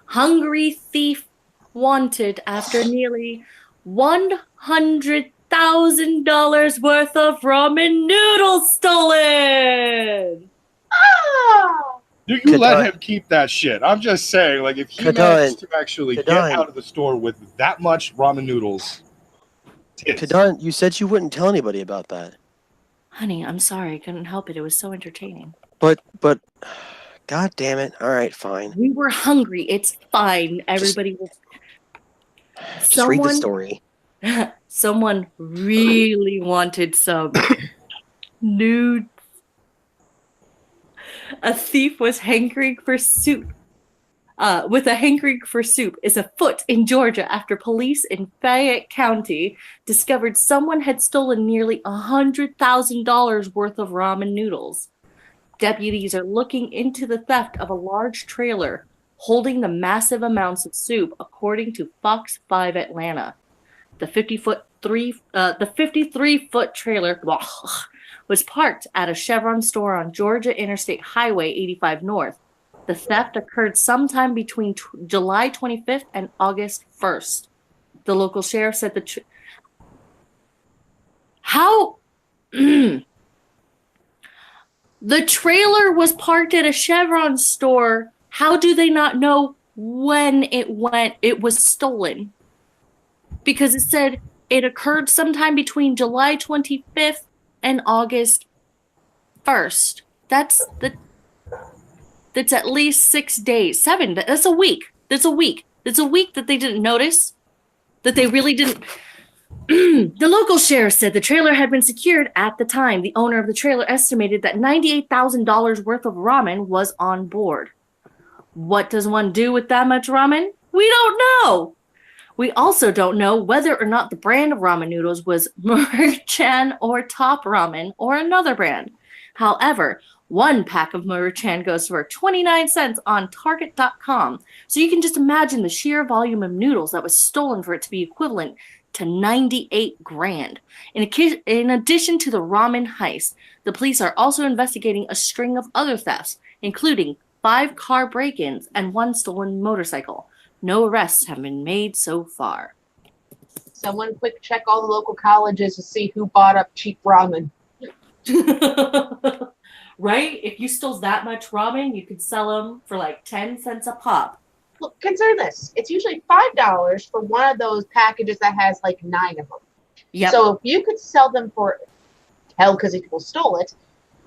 Hungry thief wanted after nearly $100,000 worth of ramen noodles stolen.
Oh,
You
Cunt.
let him keep that shit. I'm just saying, like, if he
Cunt.
managed to actually get
Cunt.
out of the store with that much ramen noodles, tits.
Kadon, you said you wouldn't tell anybody about that.
Honey, I'm sorry, I couldn't help it. It was so entertaining.
But, god damn it. All right, fine.
We were hungry. It's fine. Everybody was.
Just read the story.
Someone really wanted some nude. A thief was hankering for soup. With a hankering for soup is afoot in Georgia after police in Fayette County discovered someone had stolen nearly $100,000 worth of ramen noodles. Deputies are looking into the theft of a large trailer holding the massive amounts of soup, according to Fox 5 Atlanta. The 53-foot trailer was parked at a Chevron store on Georgia Interstate Highway 85 North. The theft occurred sometime between July 25th and August 1st. The local sheriff said the trailer was parked at a Chevron store. How do they not know when it was stolen? Because it said it occurred sometime between July 25th and August 1st. That's at least 6 days. 7. That's a week. That's a week. That's a week that they didn't notice. That they really didn't. The local sheriff said the trailer had been secured at the time. The owner of the trailer estimated that $98,000 worth of ramen was on board. What does one do with that much ramen? We don't know. We also don't know whether or not the brand of ramen noodles was Maruchan or Top Ramen or another brand. However, one pack of Maruchan goes for 29 cents on Target.com. So you can just imagine the sheer volume of noodles that was stolen for it to be equivalent to 98 grand. In addition to the ramen heist, the police are also investigating a string of other thefts, including 5 car break-ins and 1 stolen motorcycle. No arrests have been made so far.
Someone quick check all the local colleges to see who bought up cheap ramen.
Right? If you stole that much ramen, you could sell them for like 10 cents a pop.
Look, consider this. It's usually $5 for one of those packages that has like 9 of them.
Yep.
So if you could sell them for, hell, because people stole it,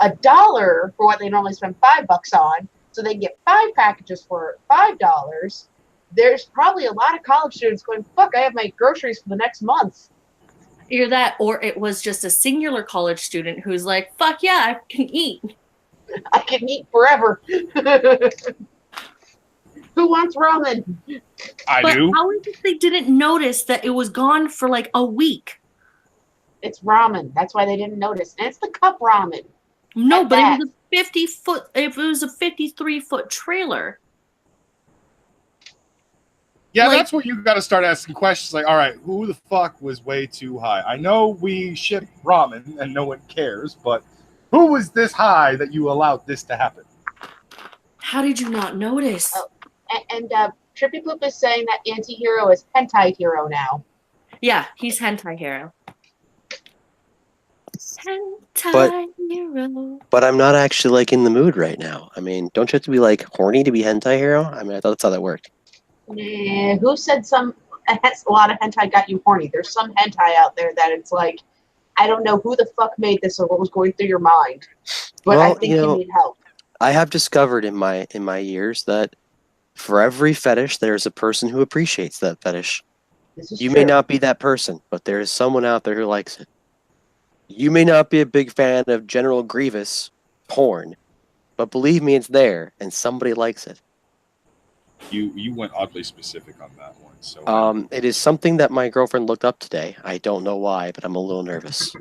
$1 for what they normally spend $5 on, so they can get 5 packages for $5, there's probably a lot of college students going, fuck, I have my groceries for the next month.
Either that, or it was just a singular college student who's like, fuck yeah, I can eat.
I can eat forever. Who wants ramen?
I do.
How is it they didn't notice that it was gone for like a week?
It's ramen. That's why they didn't notice. And it's the cup ramen.
No,
At
but
that.
it was a 50-foot, if it was a 53-foot trailer.
Yeah,
Like-
that's where you got to start asking questions like, all right, who the fuck was way too high? I know we ship ramen and no one cares, but who was this high that you allowed this to happen?
How did you not notice?
Oh. And Trippy Poop is saying that Anti-Hero is Hentai Hero now.
Yeah, he's hentai hero. Hentai hero.
But I'm not actually like in the mood right now. I mean, don't you have to be like horny to be hentai hero? I mean, I thought that's how that worked.
Who said a lot of hentai got you horny? There's some hentai out there that it's like, I don't know who the fuck made this or what was going through your mind, but I
Well,
think
you know,
you need help.
I have discovered in my years that for every fetish, there's a person who appreciates that fetish.
This is
You
true.
may not be that person, but there is someone out there who likes it. You may not be a big fan of General Grievous porn, but believe me, it's there, and somebody likes it.
You went oddly specific on that one. So
It is something that my girlfriend looked up today. I don't know why, but I'm a little nervous.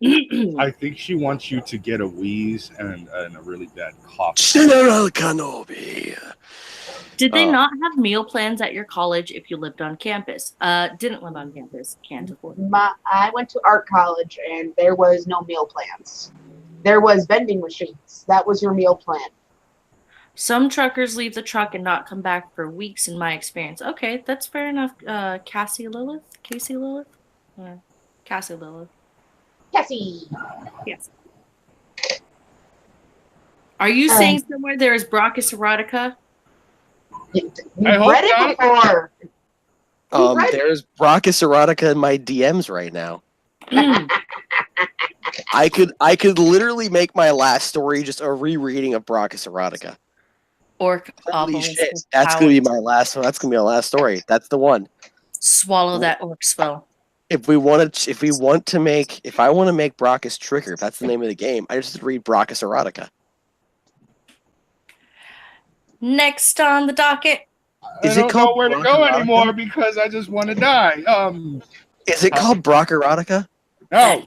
I think she wants you to get a wheeze and a really bad cough.
General Kenobi.
Did they not have meal plans at your college if you lived on campus? Didn't live on campus. Can't afford it.
I went to art college and there was no meal plans. There was vending machines. That was your meal plan.
Some truckers leave the truck and not come back for weeks, in my experience. Okay, that's fair enough. Cassie Lilith? Casey Lilith? Cassie Lilith.
Cassie.
Yes. Are you saying somewhere there is Brachus erotica?
You
I hope
read it
not.
before. Right.
There's Brachus erotica in my DMs right now. I could literally make my last story just a rereading of Brachus erotica.
Orc
Holy
obelisk
shit!
with
That's gonna be
powers.
my last one. That's gonna be my last story. That's the one.
Swallow that orc spell.
If I want to make Brachus trigger, if that's the name of the game, I just have to read Brachus erotica.
Next on the docket.
Is
I
it
don't
called
know where to
Brock
go
Erotica?
anymore because I just want to die.
Is it called Brock erotica?
No.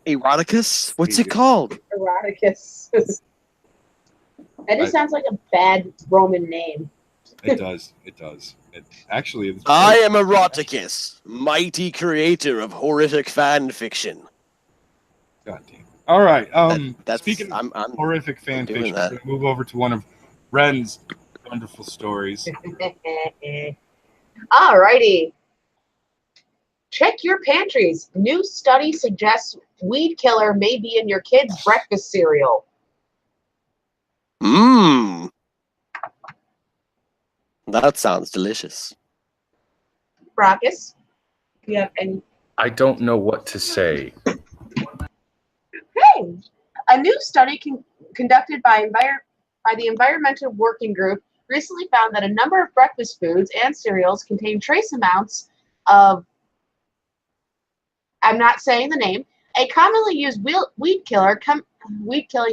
Eroticus? What's it called?
Eroticus. That just sounds like a bad Roman name.
It does. It does. It actually. It's
I am Eroticus, mighty creator of horrific fan fiction.
God damn. All right.
That's
Speaking of
I'm
horrific fan
doing
fiction,
that.
we're gonna move over to one of Ren's wonderful stories.
Alrighty. Check your pantries. New study suggests weed killer may be in your kids' breakfast cereal.
Mmm. That sounds delicious.
Brachus, do you have any?
I don't know what to say.
Hey, a new study conducted by by the Environmental Working Group recently found that a number of breakfast foods and cereals contain trace amounts of, I'm not saying the name, a commonly used weed-killing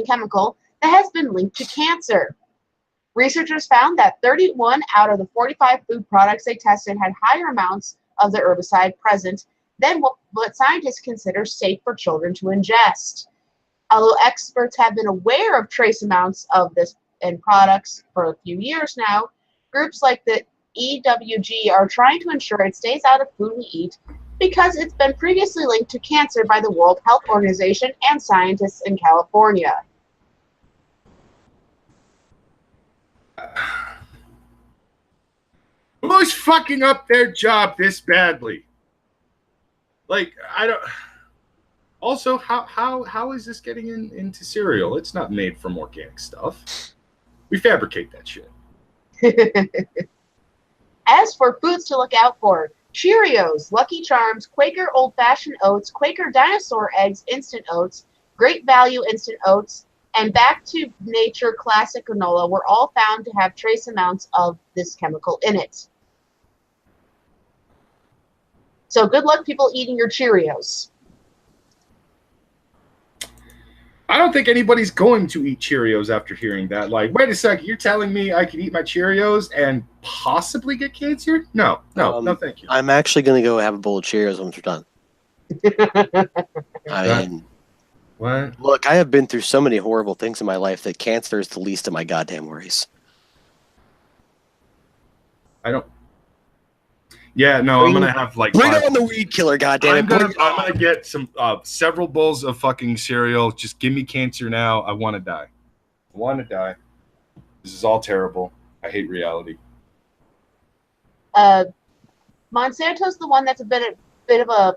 chemical that has been linked to cancer. Researchers found that 31 out of the 45 food products they tested had higher amounts of the herbicide present than what scientists consider safe for children to ingest. Although experts have been aware of trace amounts of this in products for a few years now, groups like the EWG are trying to ensure it stays out of food we eat because it's been previously linked to cancer by the World Health Organization and scientists in California.
Who's fucking up their job this badly? Like, I don't. Also, how is this getting into cereal? It's not made from organic stuff. We fabricate that shit.
As for foods to look out for, Cheerios, Lucky Charms, Quaker Old-Fashioned Oats, Quaker Dinosaur Eggs Instant Oats, Great Value Instant Oats, and Back to Nature Classic Granola were all found to have trace amounts of this chemical in it. So good luck people eating your Cheerios.
I don't think anybody's going to eat Cheerios after hearing that. Like, wait a second, you're telling me I can eat my Cheerios and possibly get cancer? No, thank you.
I'm actually going to go have a bowl of Cheerios once we're done. I mean,
what?
Look, I have been through so many horrible things in my life that cancer is the least of my goddamn worries.
I don't. Yeah, no, I'm gonna have like.
Bring on the weed killer, goddamn!
I'm gonna get some several bowls of fucking cereal. Just give me cancer now. I want to die. I want to die. This is all terrible. I hate reality.
Monsanto's the one that's a bit of a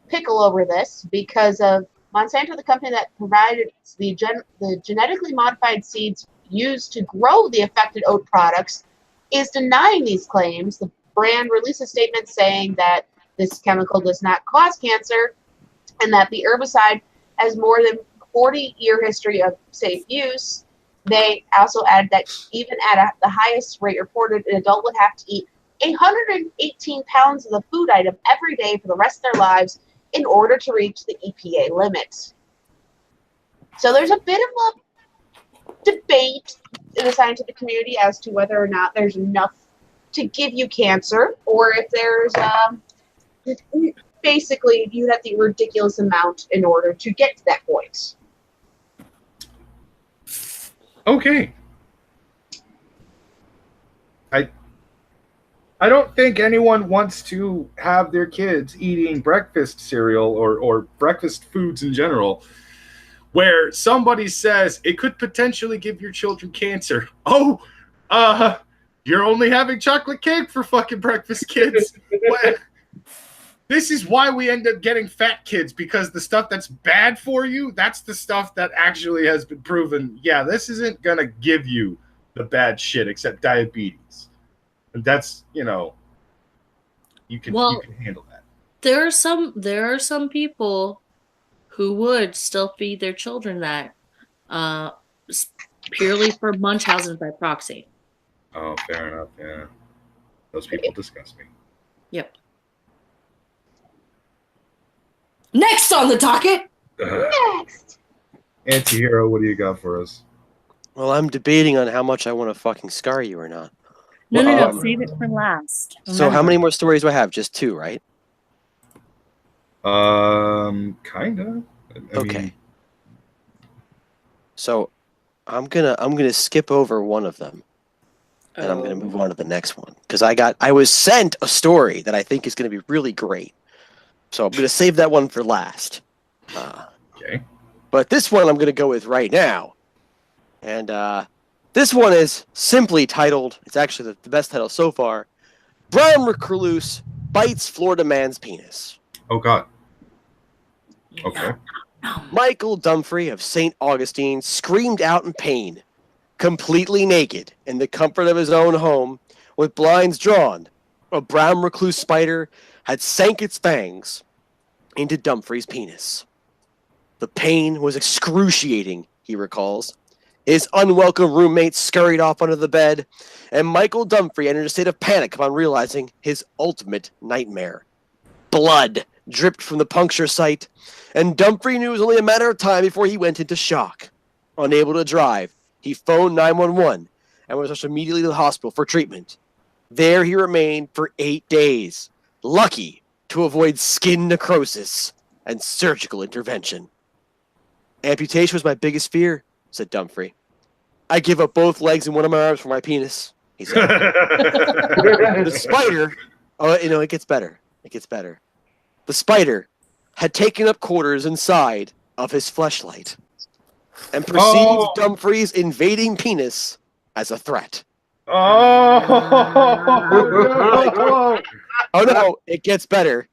pickle over this because of Monsanto, the company that provided the genetically modified seeds used to grow the affected oat products, is denying these claims. The brand released a statement saying that this chemical does not cause cancer and that the herbicide has more than 40-year history of safe use. They also added that even at the highest rate reported, an adult would have to eat 118 pounds of the food item every day for the rest of their lives in order to reach the EPA limit. So there's a bit of a debate in the scientific community as to whether or not there's enough to give you cancer, or if there's basically you have the ridiculous amount in order to get to that point.
Okay. I don't think anyone wants to have their kids eating breakfast cereal or breakfast foods in general where somebody says it could potentially give your children cancer. Oh, you're only having chocolate cake for fucking breakfast, kids. This is why we end up getting fat kids, because the stuff that's bad for you, that's the stuff that actually has been proven. Yeah, this isn't going to give you the bad shit except diabetes. And that's, you can handle that.
There are some people who would still feed their children that purely for Munchausen by proxy.
Oh, fair enough. Yeah, those people disgust me.
Yep. Next on the docket.
Next.
Anti-hero, what do you got for us?
Well, I'm debating on how much I want to fucking scar you or not.
No. Save it for last.
Remember. So how many more stories do I have? Just 2, right?
Kinda.
Okay.
Mean...
So I'm gonna skip over one of them. And I'm going to move on to the next one. Because I was sent a story that I think is going to be really great. So I'm going to save that one for last.
Okay.
But this one I'm going to go with right now. And this one is simply titled, it's actually the best title so far, Brown Recluse Bites Florida Man's Penis.
Oh, God. Okay.
Michael Dumfrey of St. Augustine screamed out in pain, completely naked, in the comfort of his own home, with blinds drawn. A brown recluse spider had sank its fangs into Dumfrey's penis. The pain was excruciating, he recalls. His unwelcome roommate scurried off under the bed, and Michael Dumfrey entered a state of panic upon realizing his ultimate nightmare. Blood dripped from the puncture site, and Dumfrey knew it was only a matter of time before he went into shock. Unable to drive, he phoned 911 and was rushed immediately to the hospital for treatment. There he remained for 8 days, lucky to avoid skin necrosis and surgical intervention. Amputation was my biggest fear, said Dumfrey. I give up both legs and one of my arms for my penis, he said. The spider, it gets better. It gets better. The spider had taken up quarters inside of his fleshlight and perceived Dumfrey's invading penis as a threat.
Oh,
no, it gets better.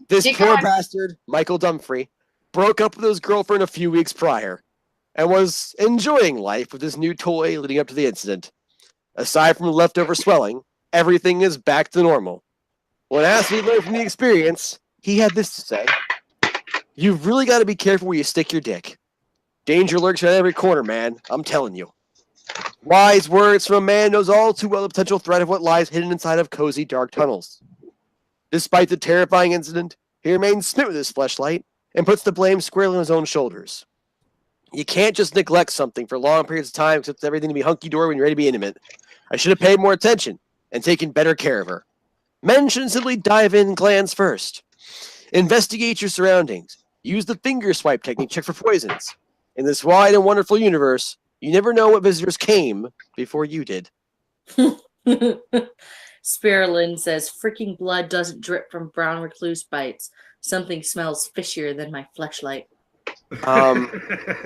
This
Keep
poor
going.
bastard, Michael Dumfrey, broke up with his girlfriend a few weeks prior and was enjoying life with his new toy leading up to the incident. Aside from the leftover swelling, everything is back to normal. When asked what he learned from the experience, he had this to say. You've really got to be careful where you stick your dick. Danger lurks at every corner, man. I'm telling you. Wise words from a man knows all too well the potential threat of what lies hidden inside of cozy, dark tunnels. Despite the terrifying incident, he remains smitten with his fleshlight and puts the blame squarely on his own shoulders. You can't just neglect something for long periods of time, expect everything to be hunky-dory when you're ready to be intimate. I should have paid more attention and taken better care of her. Men shouldn't simply dive in glands first. Investigate your surroundings. Use the finger swipe technique, check for poisons. In this wide and wonderful universe, you never know what visitors came before you did.
Spirulin says, freaking blood doesn't drip from brown recluse bites. Something smells fishier than my fleshlight.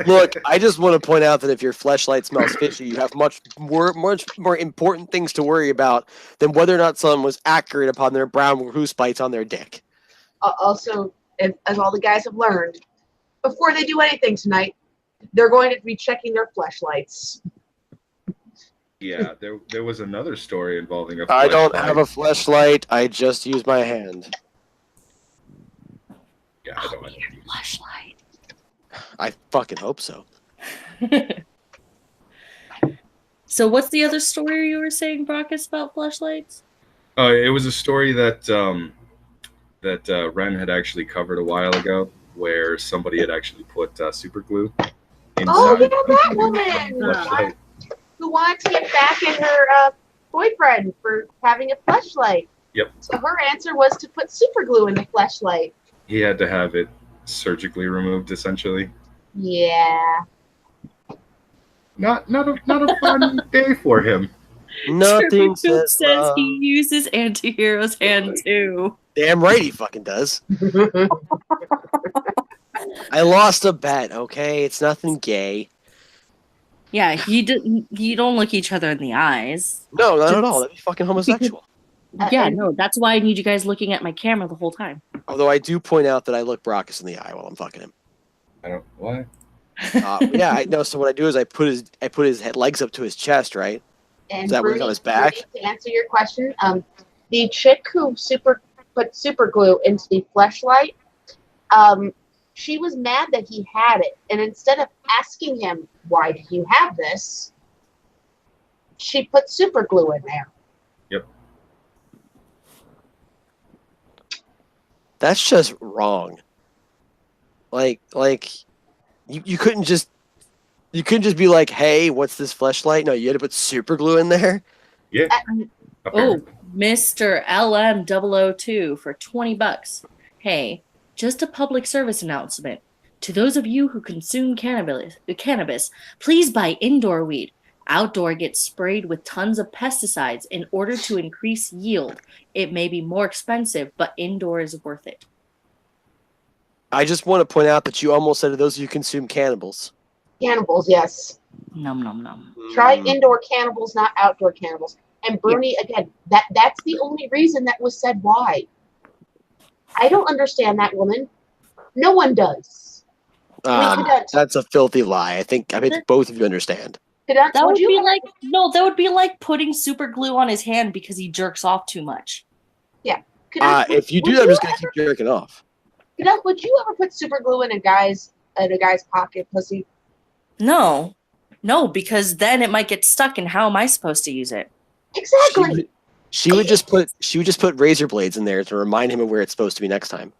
Look, I just want to point out that if your fleshlight smells fishy, you have much more important things to worry about than whether or not someone was accurate upon their brown recluse bites on their dick.
Also, as all the guys have learned, before they do anything tonight, they're going to be checking their fleshlights.
Yeah, there was another story involving a fleshlight.
I don't have a fleshlight. I just use my hand.
Yeah, I don't
Your fleshlight.
I fucking hope so.
So what's the other story you were saying, Brockus, about fleshlights?
It was a story that Ren had actually covered a while ago, where somebody had actually put super glue inside.
Oh, yeah, that woman
fleshlight.
who wanted to get back at her boyfriend for having a fleshlight.
Yep.
So her answer was to put super glue in the fleshlight.
He had to have it surgically removed, essentially.
Yeah.
Not a fun day for him.
Nothing
Triple
says
says he uses Antihero's hand too.
Damn right he fucking does. I lost a bet, okay? It's nothing gay.
Yeah, you don't look each other in the eyes.
No, not at all. That'd be fucking homosexual.
Yeah, no, that's why I need you guys looking at my camera the whole time.
Although I do point out that I look Brockus in the eye while I'm fucking him.
I don't what?
Yeah, I know. So what I do is I put his legs up to his chest, right?
And
Is that where he's on his back?
To answer your question, the chick who put super glue into the fleshlight, she was mad that he had it, and instead of asking him, why do you have this, she put super glue in there.
Yep.
That's just wrong. Like you couldn't just be like, hey, what's this fleshlight? No, you had to put super glue in there.
Yeah.
Oh, Mr. LM002 for $20. Hey, just a public service announcement. To those of you who consume cannabis, please buy indoor weed. Outdoor gets sprayed with tons of pesticides in order to increase yield. It may be more expensive, but indoor is worth it.
I just want to point out that you almost said to those of you who consume cannibals.
Cannibals, yes.
Num num num.
Try indoor cannibals, not outdoor cannibals. And Bernie, again, that's the only reason that was said why. I don't understand that woman. No one does.
That's a filthy lie. I think both of you understand.
That would be like putting super glue on his hand because he jerks off too much.
Yeah.
If you do that, I'm just gonna keep jerking off.
Would you ever put super glue in a guy's pocket, pussy?
No. No, because then it might get stuck, and how am I supposed to use it?
Exactly.
She would just put razor blades in there to remind him of where it's supposed to be next time.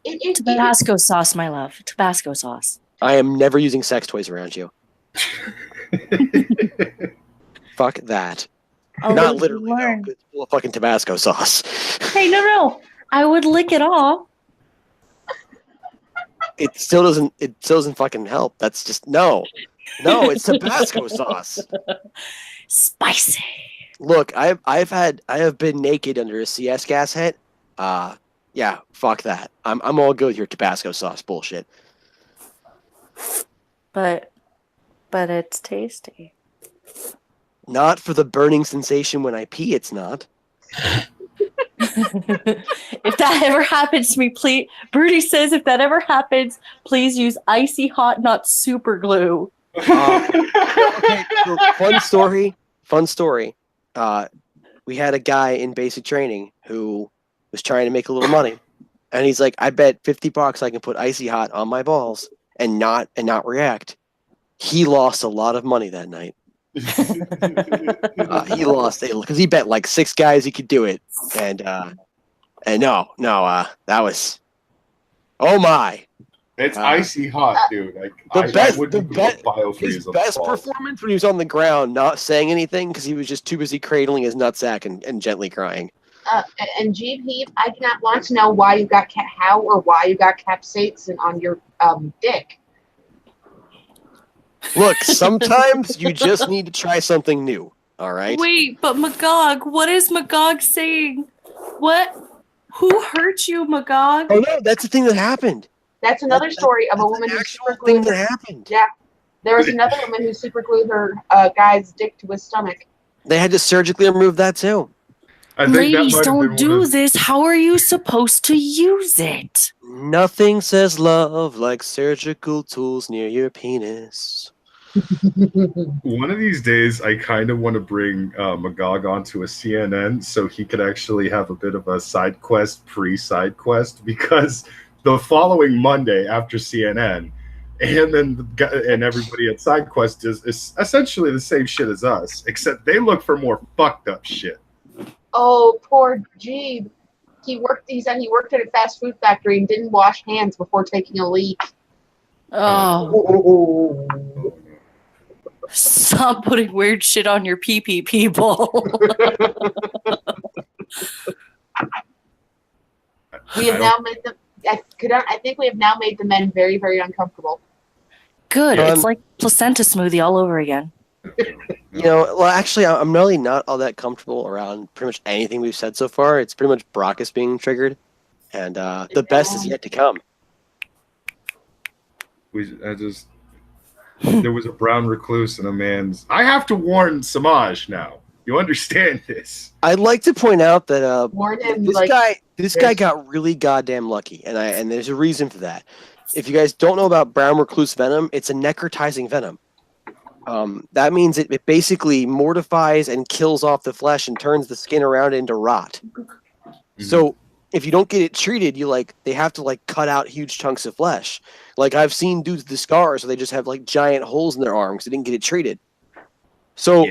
Tabasco sauce, my love. Tabasco sauce.
I am never using sex toys around you. Fuck that. Not literally, though. It's full of fucking Tabasco sauce.
Hey, no. I would lick it off.
It still doesn't fucking help. That's just no. It's Tabasco sauce.
Spicy.
Look, I have been naked under a CS gas hit. Yeah, fuck that. I'm all good with your Tabasco sauce bullshit.
But it's tasty.
Not for the burning sensation when I pee, it's not.
If that ever happens to me, please. Broody says, if that ever happens, please use icy hot, not super glue.
Okay, so fun story. We had a guy in basic training who was trying to make a little money, and he's like, "I bet $50 I can put icy hot on my balls and not react." He lost a lot of money that night. He lost because he bet like 6 guys he could do it, and no, that was, oh my.
It's icy hot, dude. Like
His
biofreeze
best performance when he was on the ground, not saying anything because he was just too busy cradling his nutsack and gently crying.
And Jeep Heap, I cannot want to know why you got how or why you got capsaicin on your dick.
Look, sometimes you just need to try something new. All right.
Wait, but Magog, what is Magog saying? What? Who hurt you, Magog?
Oh no, that's the thing that happened.
That's another story of a woman who super
thing
glued.
that happened.
Yeah, there was another woman who super glued her guy's dick to his stomach.
They had to surgically remove that too.
Ladies, don't do this. How are you supposed to use it?
Nothing says love like surgical tools near your penis.
One of these days, I kind of want to bring Magog onto a CNN so he could actually have a bit of a side quest, pre-side quest, because the following Monday after CNN, and then everybody at SideQuest is essentially the same shit as us, except they look for more fucked up shit.
Oh, poor Jeeb. He said he worked at a fast food factory and didn't wash hands before taking a leak.
Oh. Stop putting weird shit on your pee-pee, people.
We have now made them. I think we have now made the men very, very uncomfortable.
Good. It's like placenta smoothie all over again.
You know, well, actually, I'm really not all that comfortable around pretty much anything we've said so far. It's pretty much Brockus being triggered, and the best is yet to come.
There was a brown recluse and a man's. I have to warn Samaj now. You understand this?
I'd like to point out that
Warn him,
this guy got really goddamn lucky, and there's a reason for that. If you guys don't know about brown recluse venom, it's a necrotizing venom. That means it basically mortifies and kills off the flesh and turns the skin around into rot. Mm-hmm. So if you don't get it treated, they have to cut out huge chunks of flesh. Like I've seen dudes with the scars, so they just have giant holes in their arms. They didn't get it treated. So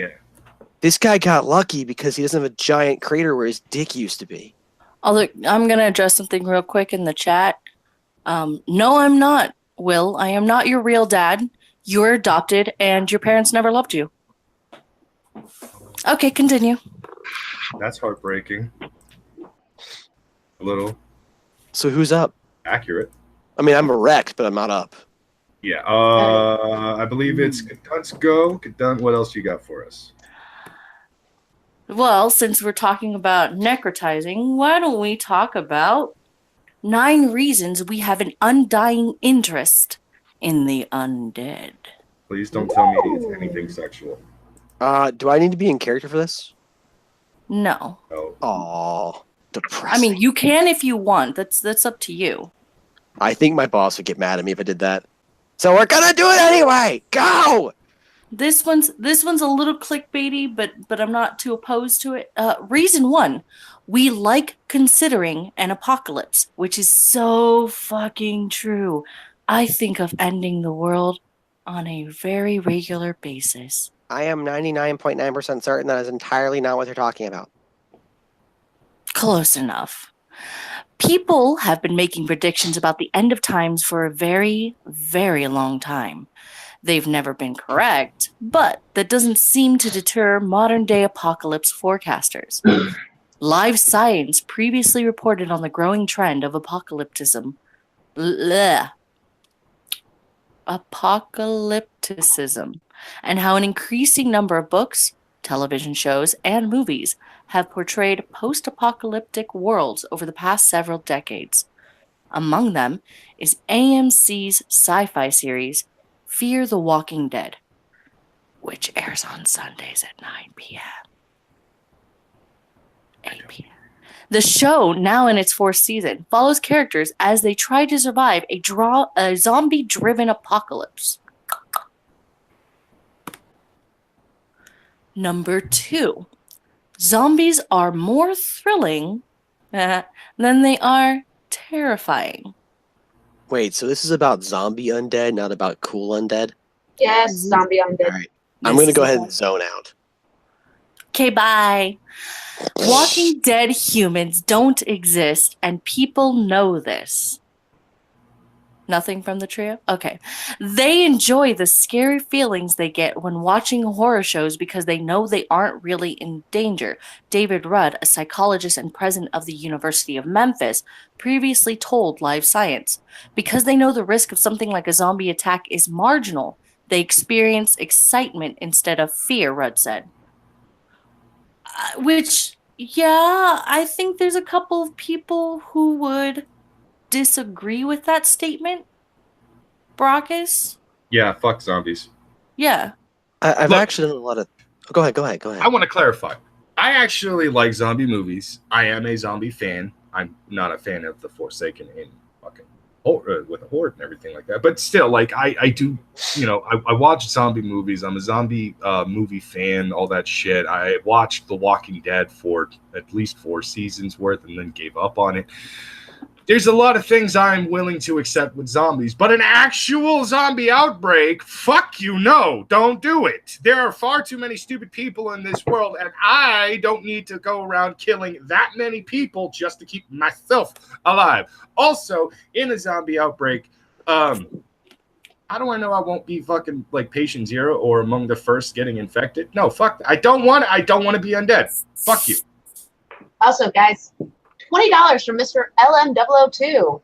this guy got lucky because he doesn't have a giant crater where his dick used to be.
I'm going to address something real quick in the chat. No, I'm not, Will. I am not your real dad. You're adopted, and your parents never loved you. Okay, continue.
That's heartbreaking. A little.
So who's up?
Accurate.
I mean, I'm erect, but I'm not up.
Yeah. I believe it's Cunt's go. Done. What else you got for us?
Well, since we're talking about necrotizing, why don't we talk about 9 reasons we have an undying interest in the undead.
Please don't tell me it's anything sexual.
Do I need to be in character for this?
No.
Oh, depressing.
I mean, you can if you want. That's up to you.
I think my boss would get mad at me if I did that. So we're gonna do it anyway. Go.
This one's a little clickbaity, but I'm not too opposed to it. Reason 1, we like considering an apocalypse, which is so fucking true. I think of ending the world on a very regular basis.
I am 99.9% certain that is entirely not what they're talking about.
Close enough. People have been making predictions about the end of times for a very, very long time. They've never been correct, but that doesn't seem to deter modern day apocalypse forecasters. Live Science previously reported on the growing trend of apocalypticism. Apocalypticism, and how an increasing number of books, television shows, and movies have portrayed post apocalyptic worlds over the past several decades. Among them is AMC's sci fi series Fear the Walking Dead, which airs on Sundays at 9 p.m. 8 p.m. The show, now in its fourth season, follows characters as they try to survive a zombie-driven apocalypse. Number 2. Zombies are more thrilling than they are terrifying.
Wait, so this is about zombie undead, not about cool undead?
Yes, zombie undead.
All right. I'm going to go ahead and zone out.
Okay, bye. Walking Dead humans don't exist, and people know this. Nothing from the trio? Okay. They enjoy the scary feelings they get when watching horror shows because they know they aren't really in danger. David Rudd, a psychologist and president of the University of Memphis, previously told Live Science. Because they know the risk of something like a zombie attack is marginal, they experience excitement instead of fear, Rudd said. Which, yeah, I think there's a couple of people who would disagree with that statement. Brockus?
Yeah, fuck zombies.
Yeah.
I've
Look,
actually done a lot of... Go ahead.
I want to clarify. I actually like zombie movies. I am a zombie fan. I'm not a fan of The Forsaken in fucking horror, with a horde and everything like that. But still, like, I do, you know, I watch zombie movies. I'm a zombie movie fan, all that shit. I watched The Walking Dead for at least 4 seasons worth and then gave up on it. There's a lot of things I'm willing to accept with zombies, but an actual zombie outbreak, fuck you, no, don't do it. There are far too many stupid people in this world, and I don't need to go around killing that many people just to keep myself alive. Also, in a zombie outbreak, how do I know I won't be fucking like patient zero or among the first getting infected? No, fuck. I don't want to be undead. Fuck you.
Also, guys, $20 from Mr. LM002.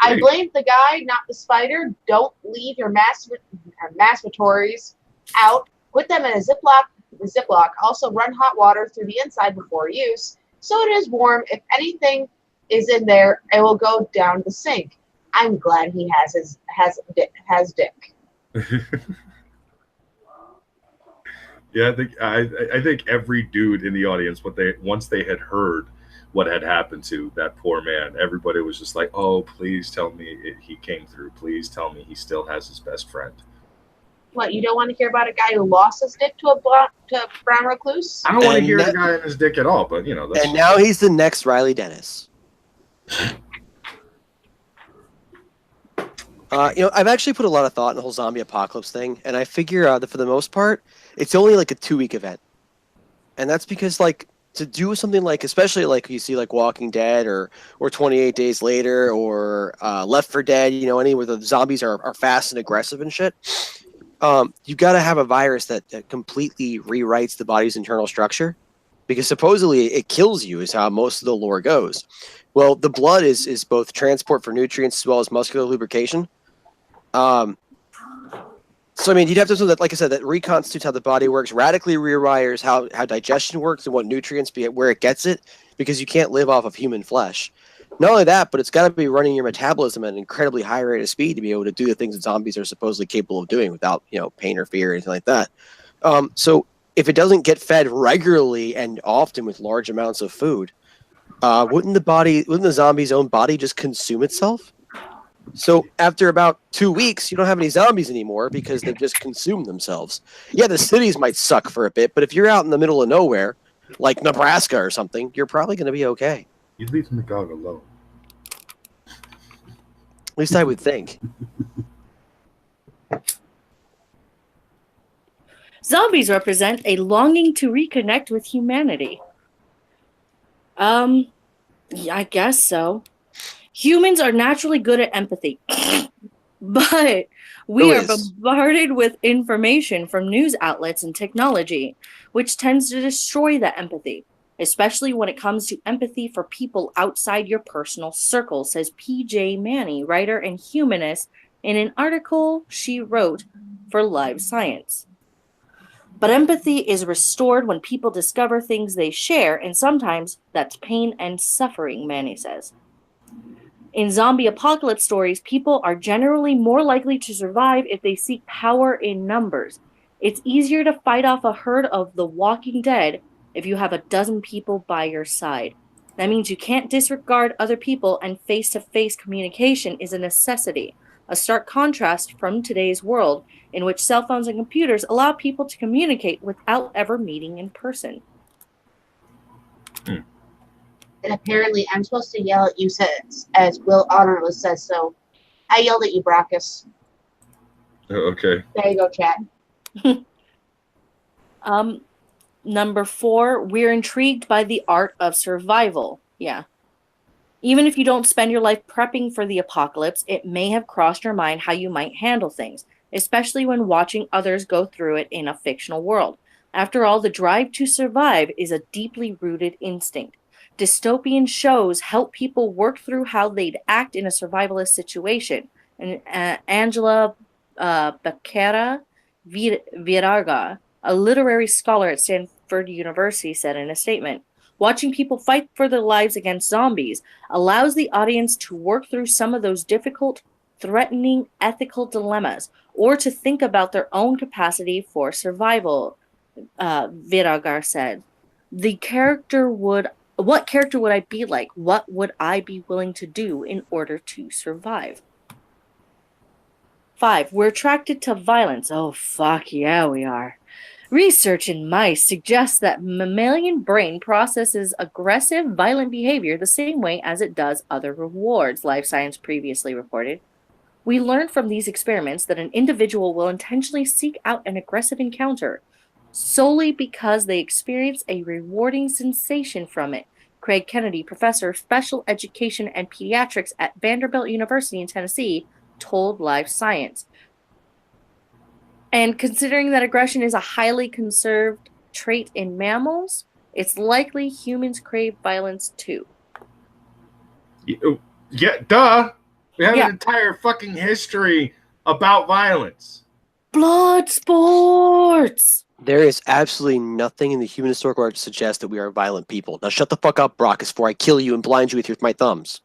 I blamed the guy, not the spider. Don't leave your masturbatories out. Put them in a Ziploc. Also, run hot water through the inside before use, so it is warm. If anything is in there, it will go down the sink. I'm glad he has dick.
Yeah, I think every dude in the audience, once they had heard what had happened to that poor man, everybody was just like, "Oh, please tell me he came through. Please tell me he still has his best friend."
What, you don't want to hear about a guy who lost his dick to a brown recluse?
I don't want to hear the guy in his dick at all, but you know.
And now he's the next Riley Dennis. I've actually put a lot of thought in the whole zombie apocalypse thing, and I figure that for the most part, it's only like a 2-week event, and that's because like to do something like, especially like you see like Walking Dead or 28 Days Later or Left 4 Dead, you know, any where the zombies are fast and aggressive and shit. You got to have a virus that completely rewrites the body's internal structure, because supposedly it kills you is how most of the lore goes. Well, the blood is both transport for nutrients as well as muscular lubrication. So, I mean, you'd have to know that, like I said, that reconstitutes how the body works, radically rewires how digestion works and what nutrients where it gets it, because you can't live off of human flesh. Not only that, but it's got to be running your metabolism at an incredibly high rate of speed to be able to do the things that zombies are supposedly capable of doing without, you know, pain or fear or anything like that. So if it doesn't get fed regularly and often with large amounts of food, wouldn't the zombie's own body just consume itself? So after about 2 weeks, you don't have any zombies anymore because they've just consumed themselves. Yeah, the cities might suck for a bit, but if you're out in the middle of nowhere, like Nebraska or something, you're probably going to be okay.
You'd leave the dog alone.
At least I would think.
Zombies represent a longing to reconnect with humanity. Yeah, I guess so. Humans are naturally good at empathy, but we
Who
are
is?
bombarded with information from news outlets and technology, which tends to destroy that empathy, especially when it comes to empathy for people outside your personal circle, says P.J. Manny, writer and humanist, in an article she wrote for Live Science. But empathy is restored when people discover things they share, and sometimes that's pain and suffering, Manny says. In zombie apocalypse stories, people are generally more likely to survive if they seek power in numbers. It's easier to fight off a herd of the walking dead if you have a dozen people by your side. That means you can't disregard other people, and face to face communication is a necessity, a stark contrast from today's world in which cell phones and computers allow people to communicate without ever meeting in person.
And apparently, I'm supposed to yell at you as Will Honorless says so. I yelled at you, Brackus.
Okay.
There you go, chat.
Number 4, we're intrigued by the art of survival. Yeah. Even if you don't spend your life prepping for the apocalypse, it may have crossed your mind how you might handle things, especially when watching others go through it in a fictional world. After all, the drive to survive is a deeply rooted instinct. Dystopian shows help people work through how they'd act in a survivalist situation. And Angela Becerra Viraga, a literary scholar at Stanford University, said in a statement, "Watching people fight for their lives against zombies allows the audience to work through some of those difficult, threatening ethical dilemmas, or to think about their own capacity for survival," Viragar said. What character would I be like? What would I be willing to do in order to survive? 5, we're attracted to violence. Oh, fuck yeah, we are. Research in mice suggests that mammalian brain processes aggressive, violent behavior the same way as it does other rewards, Life Science previously reported. We learned from these experiments that an individual will intentionally seek out an aggressive encounter solely because they experience a rewarding sensation from it. Craig Kennedy, professor of special education and pediatrics at Vanderbilt University in Tennessee, told Live Science. And considering that aggression is a highly conserved trait in mammals, it's likely humans crave violence too.
Yeah, duh. We have
Yeah.
an entire fucking history about violence.
Blood sports!
There is absolutely nothing in the human historical record to suggest that we are violent people. Now shut the fuck up, Brockus, before I kill you and blind you with my thumbs.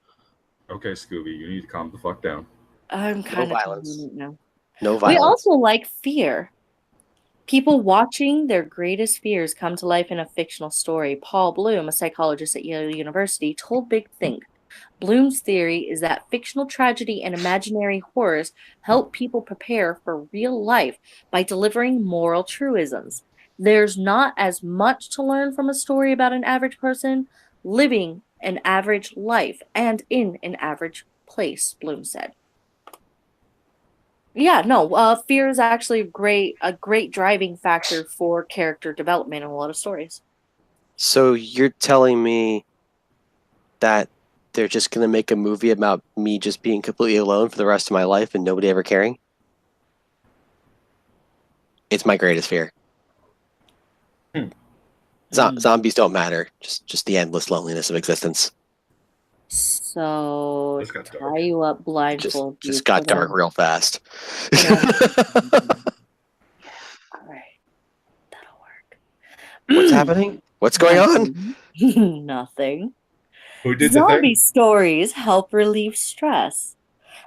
Okay, Scooby, you need to calm the fuck down.
I'm kind of
violence.
now.
No
We
violence.
also like fear. People watching their greatest fears come to life in a fictional story. Paul Bloom, a psychologist at Yale University, told Big Think. Bloom's theory is that fictional tragedy and imaginary horrors help people prepare for real life by delivering moral truisms. There's not as much to learn from a story about an average person living an average life and in an average place, Bloom said. Yeah, no, fear is actually a great driving factor for character development in a lot of stories.
So you're telling me that they're just going to make a movie about me just being completely alone for the rest of my life and nobody ever caring? It's my greatest fear. Zombies don't matter. Just the endless loneliness of existence.
So
This got dark.
tie you up blindfold.
Just got dark real fast.
Yeah. All right, that'll work.
What's happening? What's going on?
Nothing.
Who did
Zombie
the thing?
stories help relieve stress.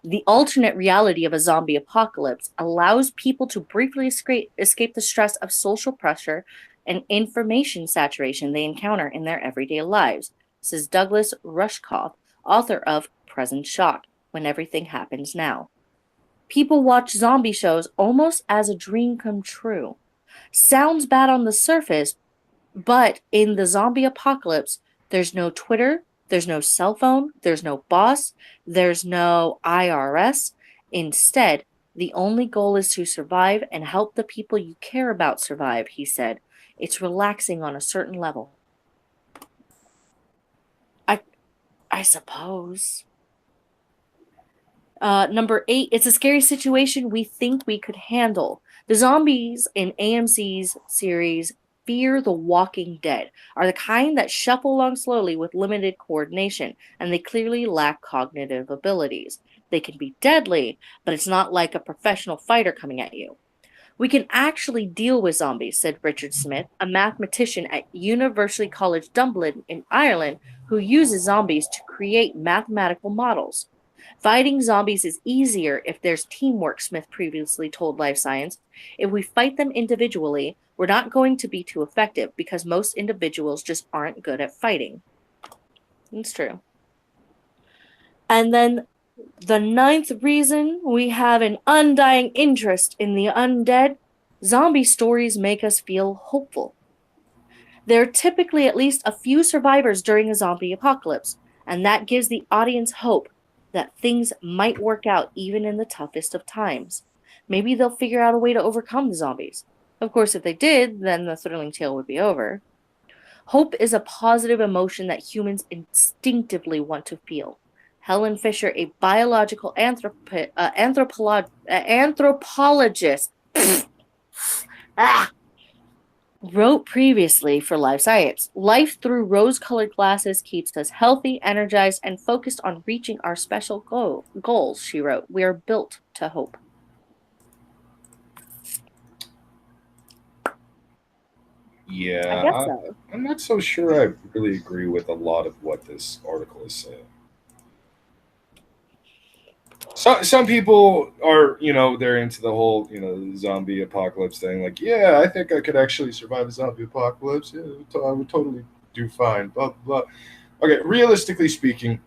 The alternate reality of a zombie apocalypse allows people to briefly escape the stress of social pressure and information saturation they encounter in their everyday lives, says Douglas Rushkoff, author of Present Shock, When Everything Happens Now. People watch zombie shows almost as a dream come true. Sounds bad on the surface, but in the zombie apocalypse, there's no Twitter, there's no cell phone, there's no boss, there's no IRS. Instead, The only goal is to survive and help the people you care about survive, he said. It's relaxing on a certain level. I suppose. Number 8, it's a scary situation we think we could handle. The zombies in AMC's series Fear the Walking Dead are the kind that shuffle along slowly with limited coordination, and they clearly lack cognitive abilities. They can be deadly, but it's not like a professional fighter coming at you. We can actually deal with zombies, said Richard Smith, a mathematician at University College Dublin in Ireland who uses zombies to create mathematical models. Fighting zombies is easier if there's teamwork, Smith previously told Life Science. If we fight them individually, we're not going to be too effective because most individuals just aren't good at fighting. It's true. And then the 9th reason we have an undying interest in the undead, zombie stories make us feel hopeful. There are typically at least a few survivors during a zombie apocalypse, and that gives the audience hope that things might work out even in the toughest of times. Maybe they'll figure out a way to overcome the zombies. Of course, if they did, then the thrilling tale would be over. Hope is a positive emotion that humans instinctively want to feel. Helen Fisher, a biological anthropologist, wrote previously for Life Science. Life through rose-colored glasses keeps us healthy, energized, and focused on reaching our special goals, she wrote. We are built to hope.
Yeah,
I guess so.
I'm not so sure I really agree with a lot of what this article is saying. Some people are, they're into the whole, zombie apocalypse thing. Like, yeah, I think I could actually survive a zombie apocalypse. Yeah, I would totally do fine. Blah, blah. Okay, realistically speaking,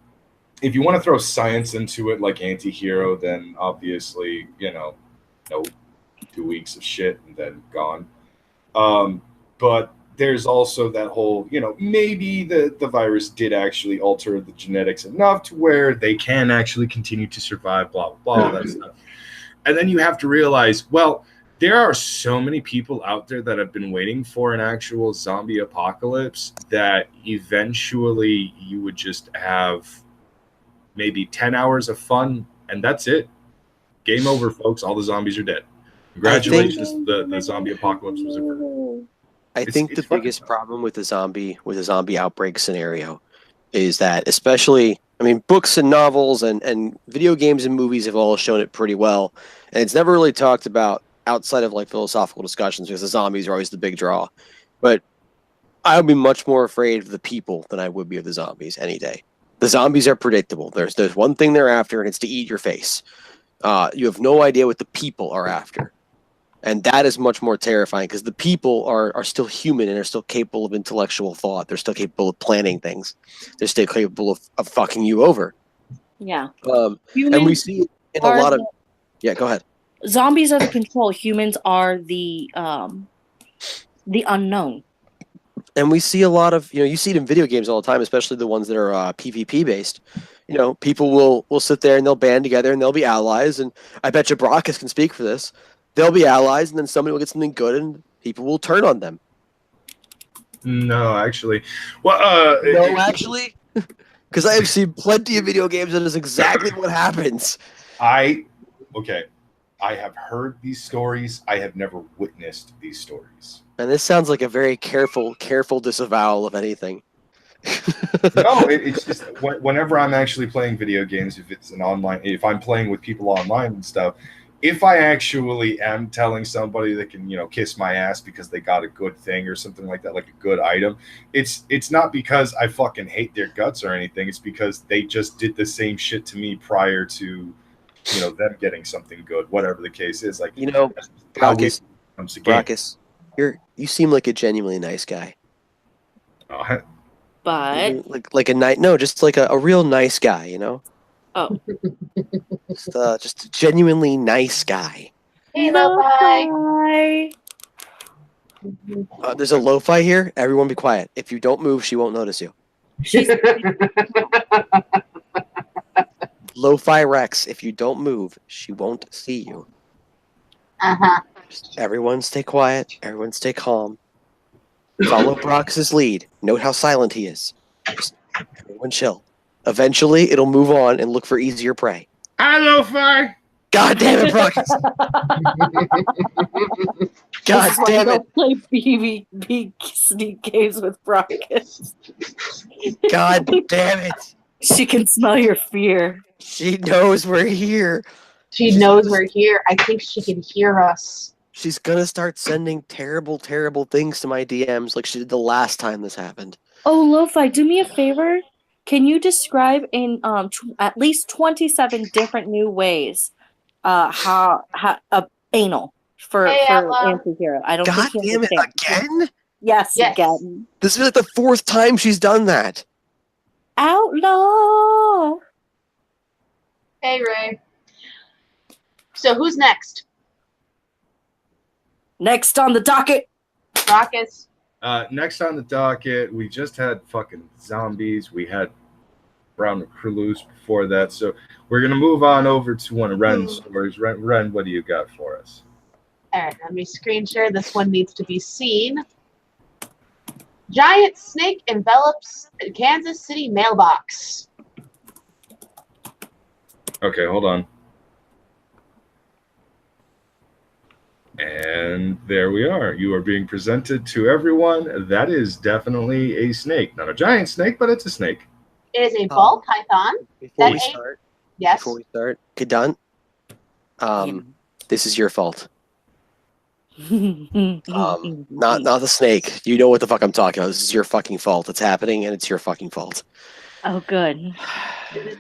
if you want to throw science into it like anti-hero, then obviously, no 2 weeks of shit and then gone. But there's also that whole, maybe the virus did actually alter the genetics enough to where they can actually continue to survive, blah, blah, blah, that stuff. And then you have to realize, well, there are so many people out there that have been waiting for an actual zombie apocalypse that eventually you would just have maybe 10 hours of fun, and that's it. Game over, folks. All the zombies are dead. Congratulations, the zombie apocalypse was over.
I think the biggest problem with the zombie outbreak scenario is that, especially, books and novels and video games and movies have all shown it pretty well, and it's never really talked about outside of like philosophical discussions because the zombies are always the big draw. But I would be much more afraid of the people than I would be of the zombies any day. The zombies are predictable. There's one thing they're after, and it's to eat your face. You have no idea what the people are after. And that is much more terrifying because the people are still human and are still capable of intellectual thought. They're still capable of planning things. They're still capable of fucking you over.
Yeah.
And we see it in a lot of... Yeah, go ahead.
Zombies are the control. Humans are the unknown.
And we see a lot of... you see it in video games all the time, especially the ones that are PvP based. People will sit there and they'll band together and they'll be allies. And I bet you Brockus can speak for this. They'll be allies, and then somebody will get something good, and people will turn on them.
No, actually. Well,
no, actually? Because I have seen plenty of video games, and that's exactly what happens.
I have heard these stories. I have never witnessed these stories.
And this sounds like a very careful disavowal of anything.
No, it's just whenever I'm actually playing video games, if I'm playing with people online and stuff, if I actually am telling somebody that can, kiss my ass because they got a good thing or something like that, like a good item, it's not because I fucking hate their guts or anything. It's because they just did the same shit to me prior to, them getting something good, whatever the case is. Like,
Brockus, you seem like a genuinely nice guy.
But
just like a real nice guy,
Oh.
Just a genuinely nice guy.
Hey, Lo-Fi.
There's a Lo-Fi here. Everyone be quiet. If you don't move, she won't notice you. Lo-Fi Rex. If you don't move, she won't see you.
Uh-huh.
Everyone stay quiet. Everyone stay calm. Follow Brock's lead. Note how silent he is. Just everyone chill. Eventually, it'll move on and look for easier prey.
Hello, Fi.
God damn it, Brock! God
This is why
damn
I
it!
don't play BB sneak games with Brockets.
God damn it!
She can smell your fear.
She knows we're here.
She knows we're here. I think she can hear us.
She's gonna start sending terrible, terrible things to my DMs like she did the last time this happened.
Oh, Lo-Fi, do me a favor. Can you describe in at least 27 different new ways how anal for
Hey, Ella.
anti-hero? I don't
God
think you
damn it,
understand.
again?
Yes,
Yes.
again.
This is like the 4th time she's done that.
Outlaw.
Hey, Ray. So who's next?
Next on the docket.
Rockets.
Next on the docket, we just had fucking zombies. We had brown recluse before that. So we're going to move on over to one of Ren's stories. Ren, what do you got for us?
All right, let me screen share. This one needs to be seen. Giant snake envelops Kansas City mailbox.
Okay, hold on. And there we are. You are being presented to everyone. That is definitely a snake. Not a giant snake, but it's a snake.
It is a ball python.
Before
That
we
ain't-
start,
Yes.
Kadant, this is your fault. Not the snake. You know what the fuck I'm talking about. This is your fucking fault. It's happening, and it's your fucking fault.
Oh, good.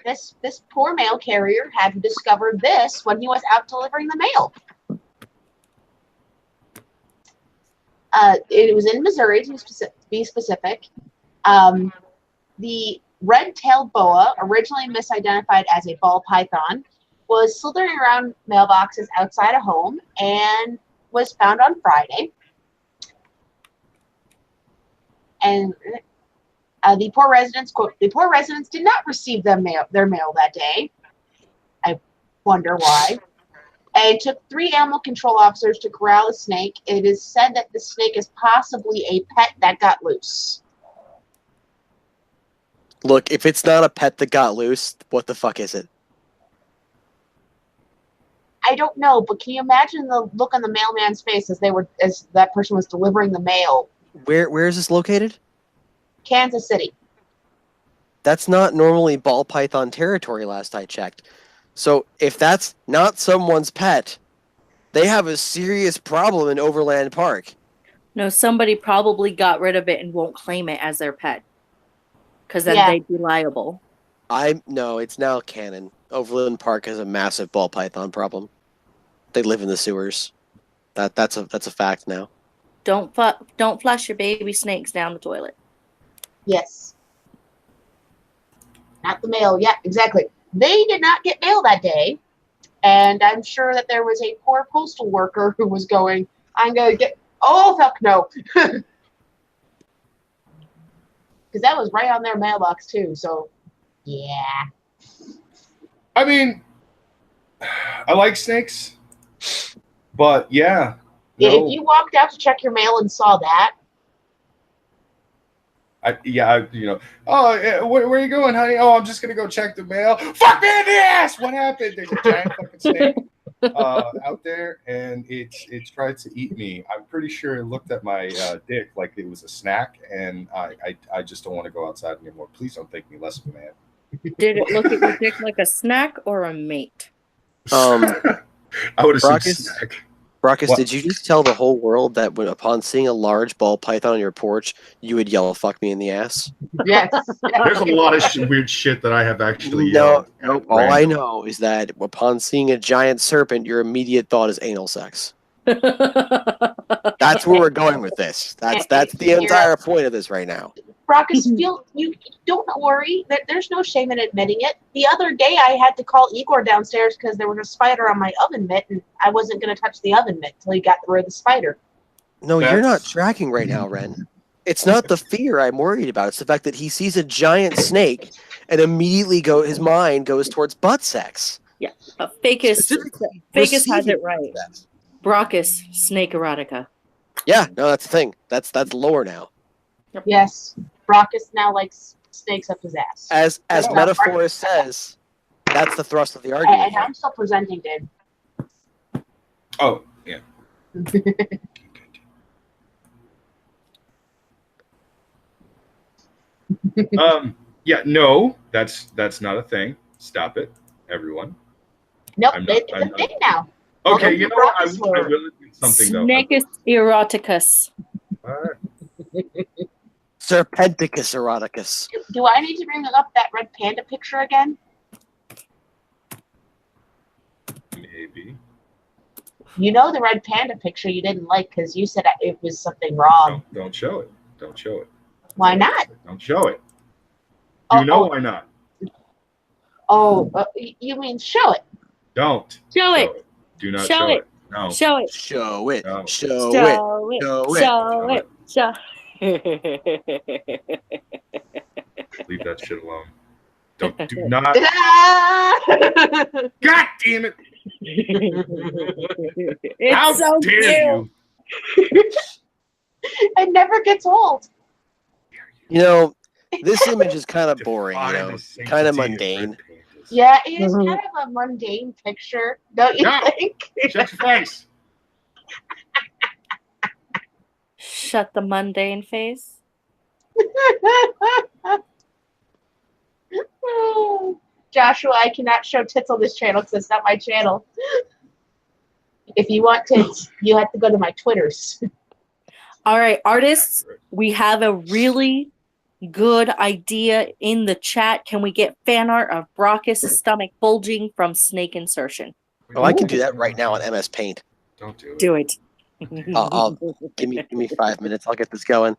This poor mail carrier had discovered this when he was out delivering the mail. It was in Missouri, to be specific. The red-tailed boa, originally misidentified as a ball python, was slithering around mailboxes outside a home and was found on Friday. And the poor residents, quote, the poor residents did not receive their mail that day. I wonder why. And it took 3 animal control officers to corral the snake. It is said that the snake is possibly a pet that got loose.
Look, if it's not a pet that got loose, what the fuck is it?
I don't know, but can you imagine the look on the mailman's face as that person was delivering the mail?
Where is this located?
Kansas City.
That's not normally ball python territory, last I checked. So if that's not someone's pet, they have a serious problem in Overland Park.
No, somebody probably got rid of it and won't claim it as their pet. Because then
Yeah.
they'd be liable.
No, it's now canon. Overland Park has a massive ball python problem. They live in the sewers. That's a fact now.
Don't flush your baby snakes down the toilet.
Yes. Not the mail. Yeah, exactly. They did not get mail that day. And I'm sure that there was a poor postal worker who was going, I'm going to get, oh, fuck no. Because that was right on their mailbox, too. So, yeah.
I mean, I like snakes, but yeah.
Yeah,
No,
if you walked out to check your mail and saw that,
oh, yeah, where are you going, honey? Oh, I'm just going to go check the mail. Fuck me in the ass! What happened? There's a giant fucking snake out there, and it tried to eat me. I'm pretty sure it looked at my dick like it was a snack, and I just don't want to go outside anymore. Please don't think me less of a man.
Did it look at your dick like a snack or a mate?
I would assume
Brockus?
snack.
Brockus,
What?
did you just tell the whole world that upon seeing a large ball python on your porch, you would yell, "Fuck me in the ass"?
yes.
There's a lot of weird shit that I have actually
No,
yelled.
all I know is that upon seeing a giant serpent, your immediate thought is anal sex. That's where we're going with this. That's the entire point of this right now.
Brockus, you don't worry. There's no shame in admitting it. The other day, I had to call Igor downstairs because there was a spider on my oven mitt, and I wasn't going to touch the oven mitt until he got rid of the spider.
No, you're not
That's-
tracking right now, Ren. It's not the fear I'm worried about. It's the fact that he sees a giant snake and immediately his mind goes towards butt sex.
Fakis
Specifically
has it
receiving
right.
sex.
Brachus, snake erotica.
Yeah, no, that's the thing. That's lore now.
Yes, Brachus now likes snakes up his ass.
As
That's not
metaphor
part-
says, that's the thrust of the argument.
And I'm still presenting, dude.
Oh, yeah. Yeah, no, that's not a thing. Stop it, everyone.
Nope,
I'm not-
it's
I'm
a
not-
thing now.
Okay,
Welcome
you
to
know what? I
Brachus
will
lore.
admit something though.
Snakes eroticus.
All right.
Serpenticus eroticus.
Do I need to bring up that red panda picture again?
Maybe.
You know the red panda picture you didn't like because you said it was something wrong.
Don't show it. Don't show it.
Why not?
Don't show it. You
Oh,
know
oh.
why not?
Oh, you mean show it?
Don't
Show it.
Do not
Show
show
it.
it. No.
Show it.
Show it.
No.
Show it.
Show it.
Show it.
Show it. Show
Leave that shit alone. Do not. God damn it!
It's
How
so
dare
cute.
you?
It never gets old.
You know, this image is kind of boring, you
Define
know,
the
kind of
sanctity
mundane.
red pandas.
Yeah, it is kind of a mundane picture, don't you
No.
think?
Shut your face.
Shut the mundane face.
Joshua, I cannot show tits on this channel because it's not my channel. If you want tits, you have to go to my Twitters.
All right, artists, we have a really good idea in the chat. Can we get fan art of Brachus' stomach bulging from snake insertion?
Oh, I can do that right now on MS Paint.
Don't do it.
Do it.
I'll give me 5 minutes. I'll get this going.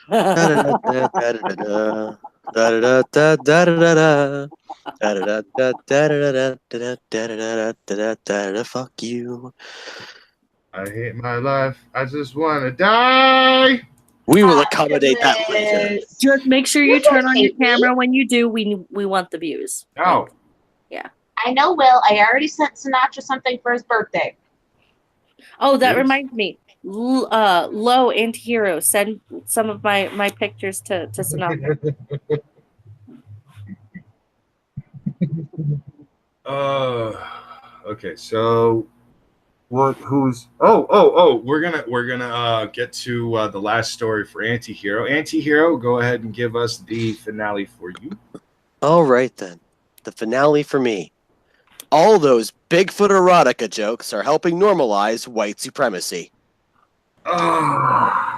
Da-da-da-da-da-da-da. Da-da-da-da-da-da-da. Da-da-da-da-da-da-da-da-da-da-da-da. Fuck you.
I hate my life. I just want to die.
We will accommodate that later.
Just make sure you
You don't
turn on your
hate me.
camera when you do. We want the views.
No.
I know, Will. I already sent Sinatra something for his birthday.
Oh, that
Yes.
reminds me. Low Antihero, send some of my pictures to Sinatra.
Okay, so what? Who's? Oh! We're gonna get to the last story for Antihero. Antihero, go ahead and give us the finale for you.
All right, then. The finale for me. All those Bigfoot erotica jokes are helping normalize white supremacy.
Yeah!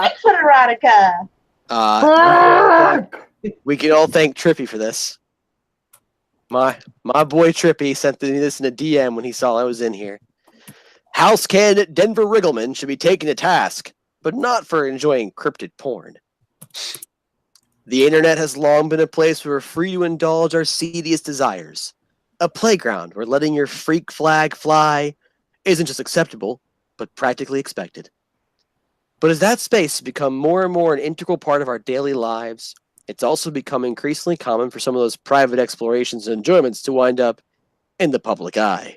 Bigfoot erotica.
We can all thank Trippy for this. My boy Trippy sent me this in a DM when he saw I was in here. House candidate Denver Riggleman should be taken to task, but not for enjoying cryptid porn. The internet has long been a place where we're free to indulge our seediest desires. A playground where letting your freak flag fly isn't just acceptable, but practically expected. But as that space has become more and more an integral part of our daily lives, it's also become increasingly common for some of those private explorations and enjoyments to wind up in the public eye.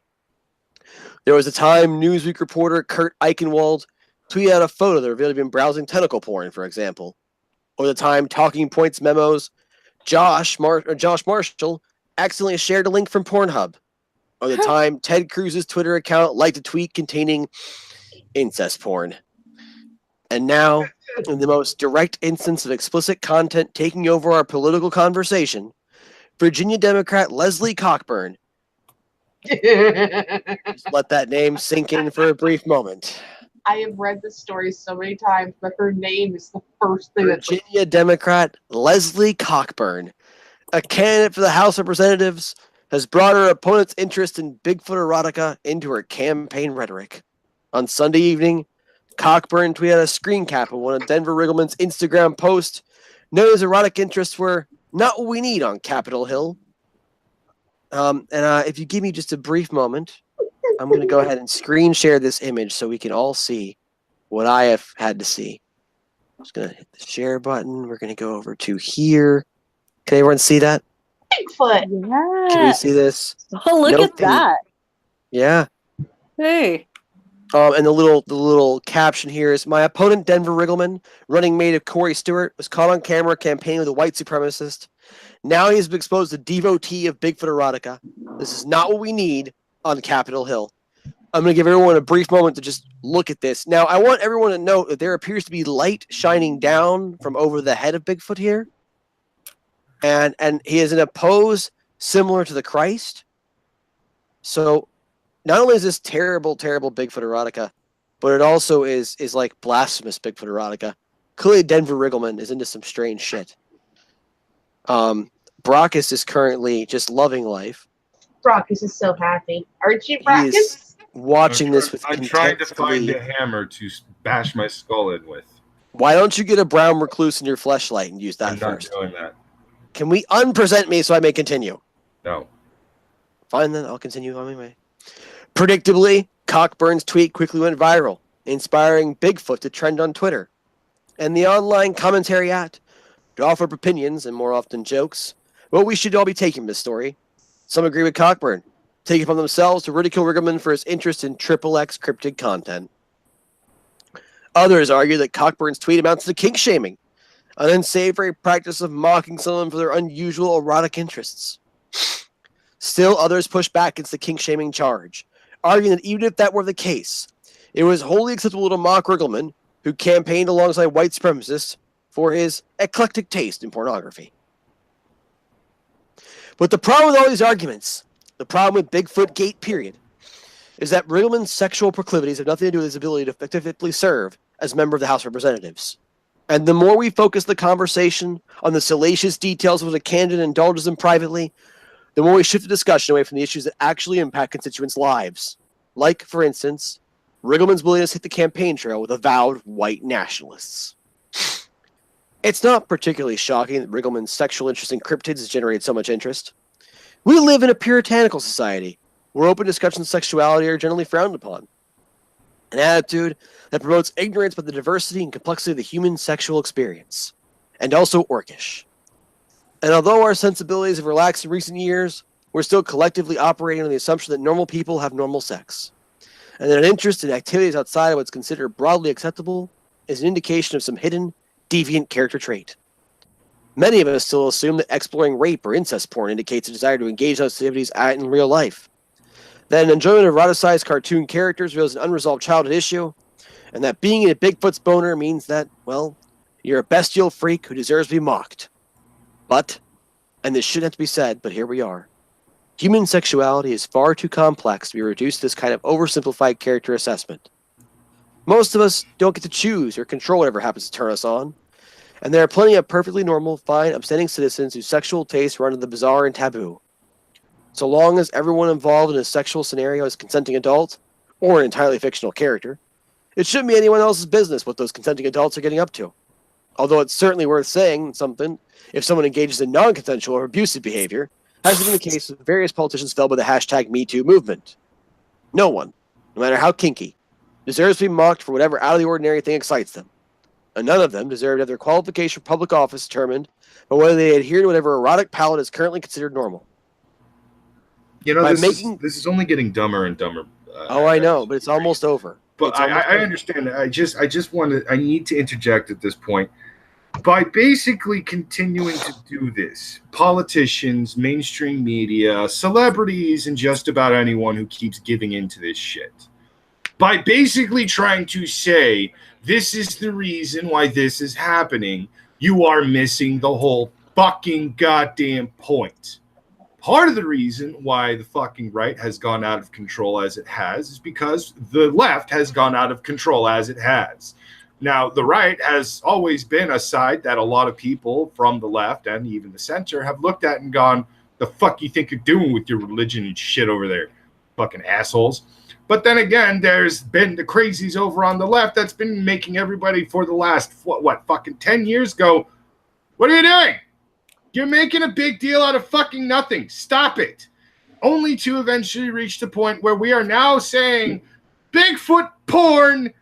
There was a time Newsweek reporter Kurt Eichenwald tweeted out a photo that revealed he'd been browsing tentacle porn, for example. Or the time Talking Points Memos Josh Marshall accidentally shared a link from Pornhub. Or the time Ted Cruz's Twitter account liked a tweet containing incest porn. And now, in the most direct instance of explicit content taking over our political conversation, Virginia Democrat Leslie Cockburn. Just let that name sink in for a brief moment.
I have read this story so many times, but her name is the first thing that's like,
Virginia Democrat Leslie Cockburn, a candidate for the House of Representatives, has brought her opponent's interest in Bigfoot erotica into her campaign rhetoric. On Sunday evening, Cockburn tweeted a screen cap of one of Denver Riggleman's Instagram posts, noting his erotic interests were not what we need on Capitol Hill. If you give me just a brief moment, I'm going to go ahead and screen share this image so we can all see what I have had to see. I'm just going to hit the share button. We're going to go over to here. Can everyone see that?
Bigfoot.
Can
Yeah.
you see this?
Oh, look
No
at
theme.
that.
Yeah.
Hey.
And the little caption here is, my opponent, Denver Riggleman, running mate of Corey Stewart, was caught on camera campaigning with a white supremacist. Now he has been exposed as a devotee of Bigfoot erotica. This is not what we need on Capitol Hill. I'm going to give everyone a brief moment to just look at this. Now, I want everyone to note that there appears to be light shining down from over the head of Bigfoot here. And he is in a pose similar to the Christ. So not only is this terrible, terrible Bigfoot erotica, but it also is like blasphemous Bigfoot erotica. Clearly, Denver Riggleman is into some strange shit. Brockus is currently just loving life.
Brockus is so happy. Aren't you,
He
Brockus?
is watching this with
I'm
contempt.
trying to find a hammer to bash my skull in with.
Why don't you get a brown recluse in your fleshlight and use that
I'm
first?
not doing that.
Can we unpresent me so I may continue?
No.
Fine, then I'll continue on my way. Predictably, Cockburn's tweet quickly went viral, inspiring Bigfoot to trend on Twitter. And the online commentary to offer up opinions, and more often jokes, what we should all be taking from this story. Some agree with Cockburn, take it upon themselves to ridicule Riggleman for his interest in XXX cryptid content. Others argue that Cockburn's tweet amounts to kink shaming, an unsavory practice of mocking someone for their unusual erotic interests. Still, others push back against the kink shaming charge, arguing that even if that were the case, it was wholly acceptable to mock Riggleman, who campaigned alongside white supremacists, for his eclectic taste in pornography. But the problem with all these arguments, the problem with Bigfoot Gate period, is that Riggleman's sexual proclivities have nothing to do with his ability to effectively serve as a member of the House of Representatives. And the more we focus the conversation on the salacious details of what a candidate indulges in privately, the more we shift the discussion away from the issues that actually impact constituents' lives. Like, for instance, Riggleman's willingness to hit the campaign trail with avowed white nationalists. It's not particularly shocking that Riggleman's sexual interest in cryptids has generated so much interest. We live in a puritanical society where open discussions of sexuality are generally frowned upon. An attitude that promotes ignorance about the diversity and complexity of the human sexual experience, and also orcish. And although our sensibilities have relaxed in recent years, we're still collectively operating on the assumption that normal people have normal sex, and that an interest in activities outside of what's considered broadly acceptable is an indication of some hidden, deviant character trait. Many of us still assume that exploring rape or incest porn indicates a desire to engage in those activities in real life. That an enjoyment of eroticized cartoon characters reveals an unresolved childhood issue, and that being a Bigfoot's boner means that, well, you're a bestial freak who deserves to be mocked. But, and this shouldn't have to be said, but here we are. Human sexuality is far too complex to be reduced to this kind of oversimplified character assessment. Most of us don't get to choose or control whatever happens to turn us on, and there are plenty of perfectly normal, fine, upstanding citizens whose sexual tastes run into the bizarre and taboo. So long as everyone involved in a sexual scenario is a consenting adult, or an entirely fictional character, it shouldn't be anyone else's business what those consenting adults are getting up to. Although it's certainly worth saying something if someone engages in non-consensual or abusive behavior, as has been the case with various politicians felled by the hashtag MeToo movement. No one, no matter how kinky, deserves to be mocked for whatever out-of-the-ordinary thing excites them. And none of them deserve to have their qualification for public office determined by whether they adhere to whatever erotic palette is currently considered normal.
You know, this is only getting dumber and dumber.
I know, but it's almost over.
But I understand. I need to interject at this point. By basically continuing to do this, politicians, mainstream media, celebrities, and just about anyone who keeps giving into this shit, by basically trying to say, this is the reason why this is happening, you are missing the whole fucking goddamn point. Part of the reason why the fucking right has gone out of control as it has is because the left has gone out of control as it has. Now, the right has always been a side that a lot of people from the left and even the center have looked at and gone, the fuck you think you're doing with your religion and shit over there, fucking assholes. But then again, there's been the crazies over on the left that's been making everybody for the last, fucking 10 years go, what are you doing? You're making a big deal out of fucking nothing. Stop it. Only to eventually reach the point where we are now saying Bigfoot porn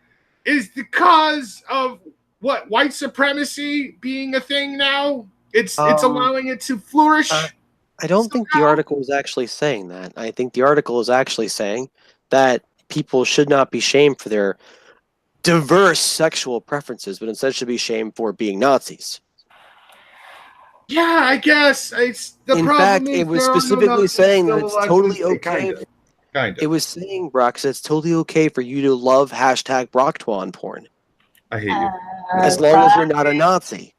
is the cause of what, white supremacy being a thing now? It's allowing it to flourish.
I don't think the article is actually saying that. I think the article is actually saying that people should not be shamed for their diverse sexual preferences, but instead should be shamed for being Nazis.
Yeah, I guess. It's the
In
problem
fact,
is
it was
there are no
specifically
Nazis
saying
still
that it's
alive to
totally
this day.
okay.
Kind
It
of.
was saying, Brock, it's totally okay for you to love hashtag Brocktwan porn.
I hate you.
As long as you're not a Nazi.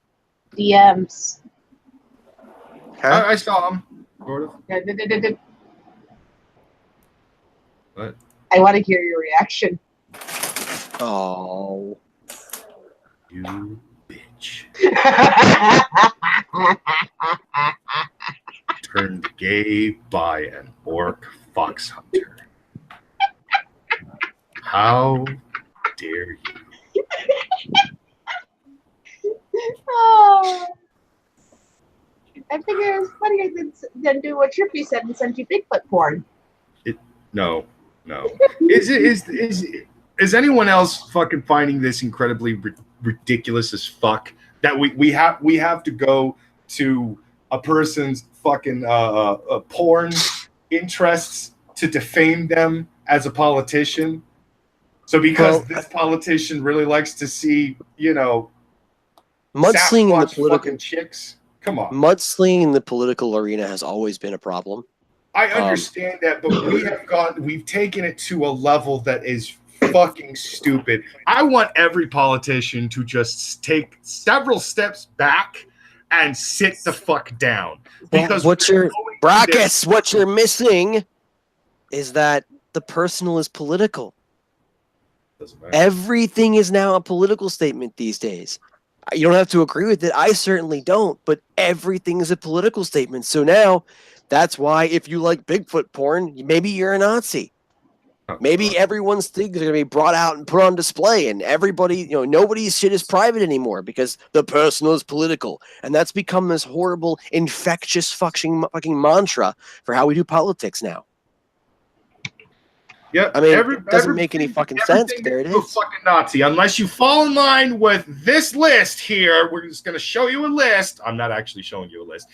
DMs.
Huh?
I saw him. Sort of. What?
I want to hear your reaction.
Oh.
You bitch. Turned gay by an orc fox hunter. How dare you?
Oh. I figure it was funnier than do what Trippy said and send you Bigfoot porn.
No. Is anyone else fucking finding this incredibly ridiculous as fuck? That we have to go to a person's fucking porn interests to defame them as a politician. So because this politician really likes to see,
mudslinging in the political
fucking chicks. Come on.
Mudslinging in the political arena has always been a problem.
I understand that, but we've taken it to a level that is fucking stupid. I want every politician to just take several steps back and sit the fuck down. Because
what you're missing is that the personal is political. Everything is now a political statement these days. You don't have to agree with it. I certainly don't, but everything is a political statement. So now that's why if you like Bigfoot porn, maybe you're a Nazi. Maybe everyone's things are going to be brought out and put on display, and everybody, nobody's shit is private anymore because the personal is political. And that's become this horrible, infectious fucking mantra for how we do politics now.
Yeah,
I mean, it doesn't make any fucking sense, but there it is.
Fucking Nazi. Unless you fall in line with this list here, we're just going to show you a list. I'm not actually showing you a list.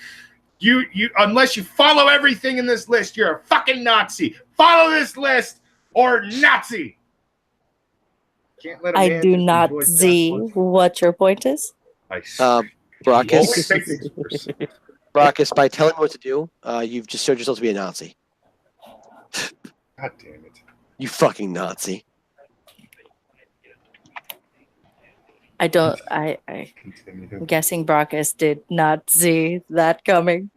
You unless you follow everything in this list, you're a fucking Nazi. Follow this list or Nazi. Can't let
I do not see what your point is.
Brockus, by telling what to do, you've just showed yourself to be a Nazi.
God damn it.
You fucking Nazi.
I'm guessing Brockus did not see that coming.